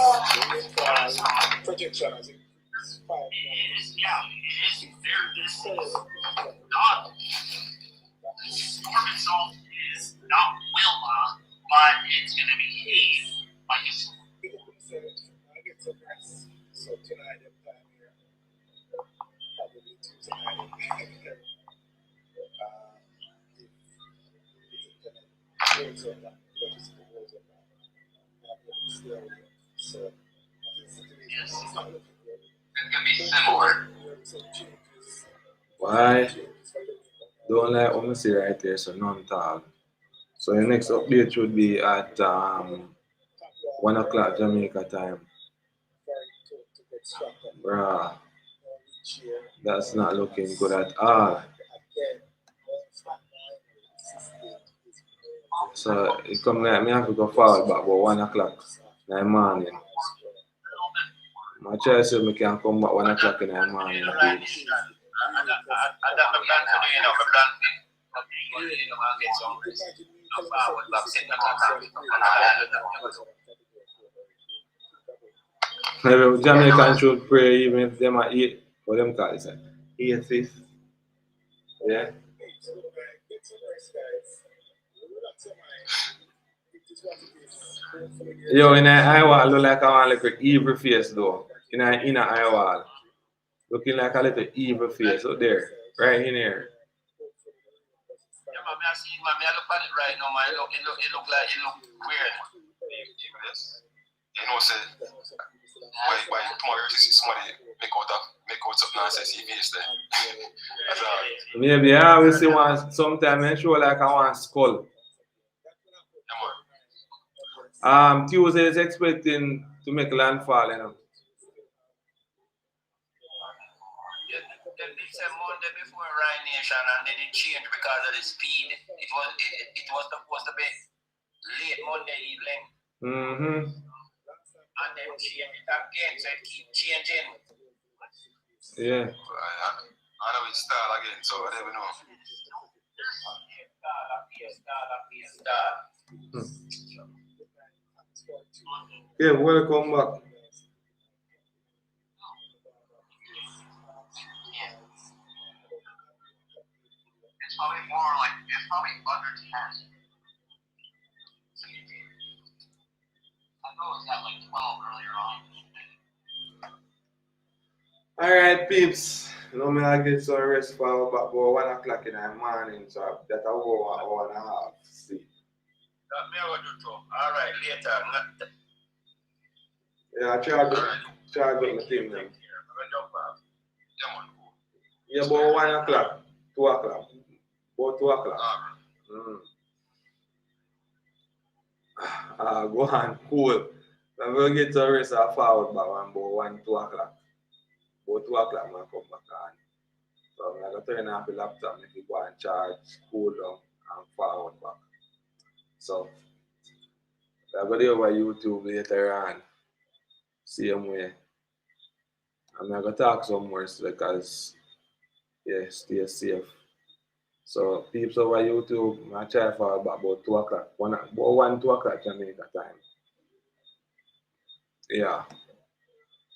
projection as it is 5 is, yeah, it is there. This is not. The storm itself is not Wilma, but it's going to behave like a storm. I get some rest. So tonight, I'm time here. Probably Tuesday night. The internet goes up, electricity goes up. So, it's not looking good. It's going to be similar. Why? Don't like what I see right there, so none talk. So the next update should be at 1 o'clock Jamaica time. Bruh, that's not looking good at all. So it come like me have to go forward back about 1 o'clock in the morning. I try to see if I can come back 1 o'clock in the morning. Please. Maybe Jamaican should pray even if them are eat. What them call it? Atheist. Yeah. Yo, in the eye wall look like I want like an evil face though. In the inner eye wall. Looking like a little evil face out there. Right in here. Yeah, man, I see, man, I look at it right now, man. It look weird. Yes. You know, say, why tomorrow you see somebody make out something and say CVS there. That's all. Maybe I always see one sometimes I show like I want skull. Tuesday is expecting to make landfall, you know. They said Monday before Rhine Nation, and then it changed because of the speed. It was supposed to be late Monday evening. Mm-hmm. And then change it again, so it keep changing. Yeah. I know it's style again, so I never know. Yeah, welcome back. It's probably more like, it's probably under 10. I thought it was at like 12 earlier on. Alright, peeps. Now me I get some rest for about 1 o'clock in the morning, so that I go 1 hour and a half sleep. All right, later. Yeah, charge up my thing now. Yeah, about 1 o'clock, 2 o'clock. About 2 o'clock. Go on, cool. I'm going to get some rest and forward back about 1, 2 o'clock. About 2 o'clock, I'm going to come back on. So I'm going to turn off the laptop, make it go and charge, cool down, and forward back. So, I'm going to go over YouTube later on. Same way. I'm going to talk some more because, yeah, stay safe. So, peeps over YouTube, I try for about 2 o'clock. 1, 2 o'clock Jamaica time. Yeah.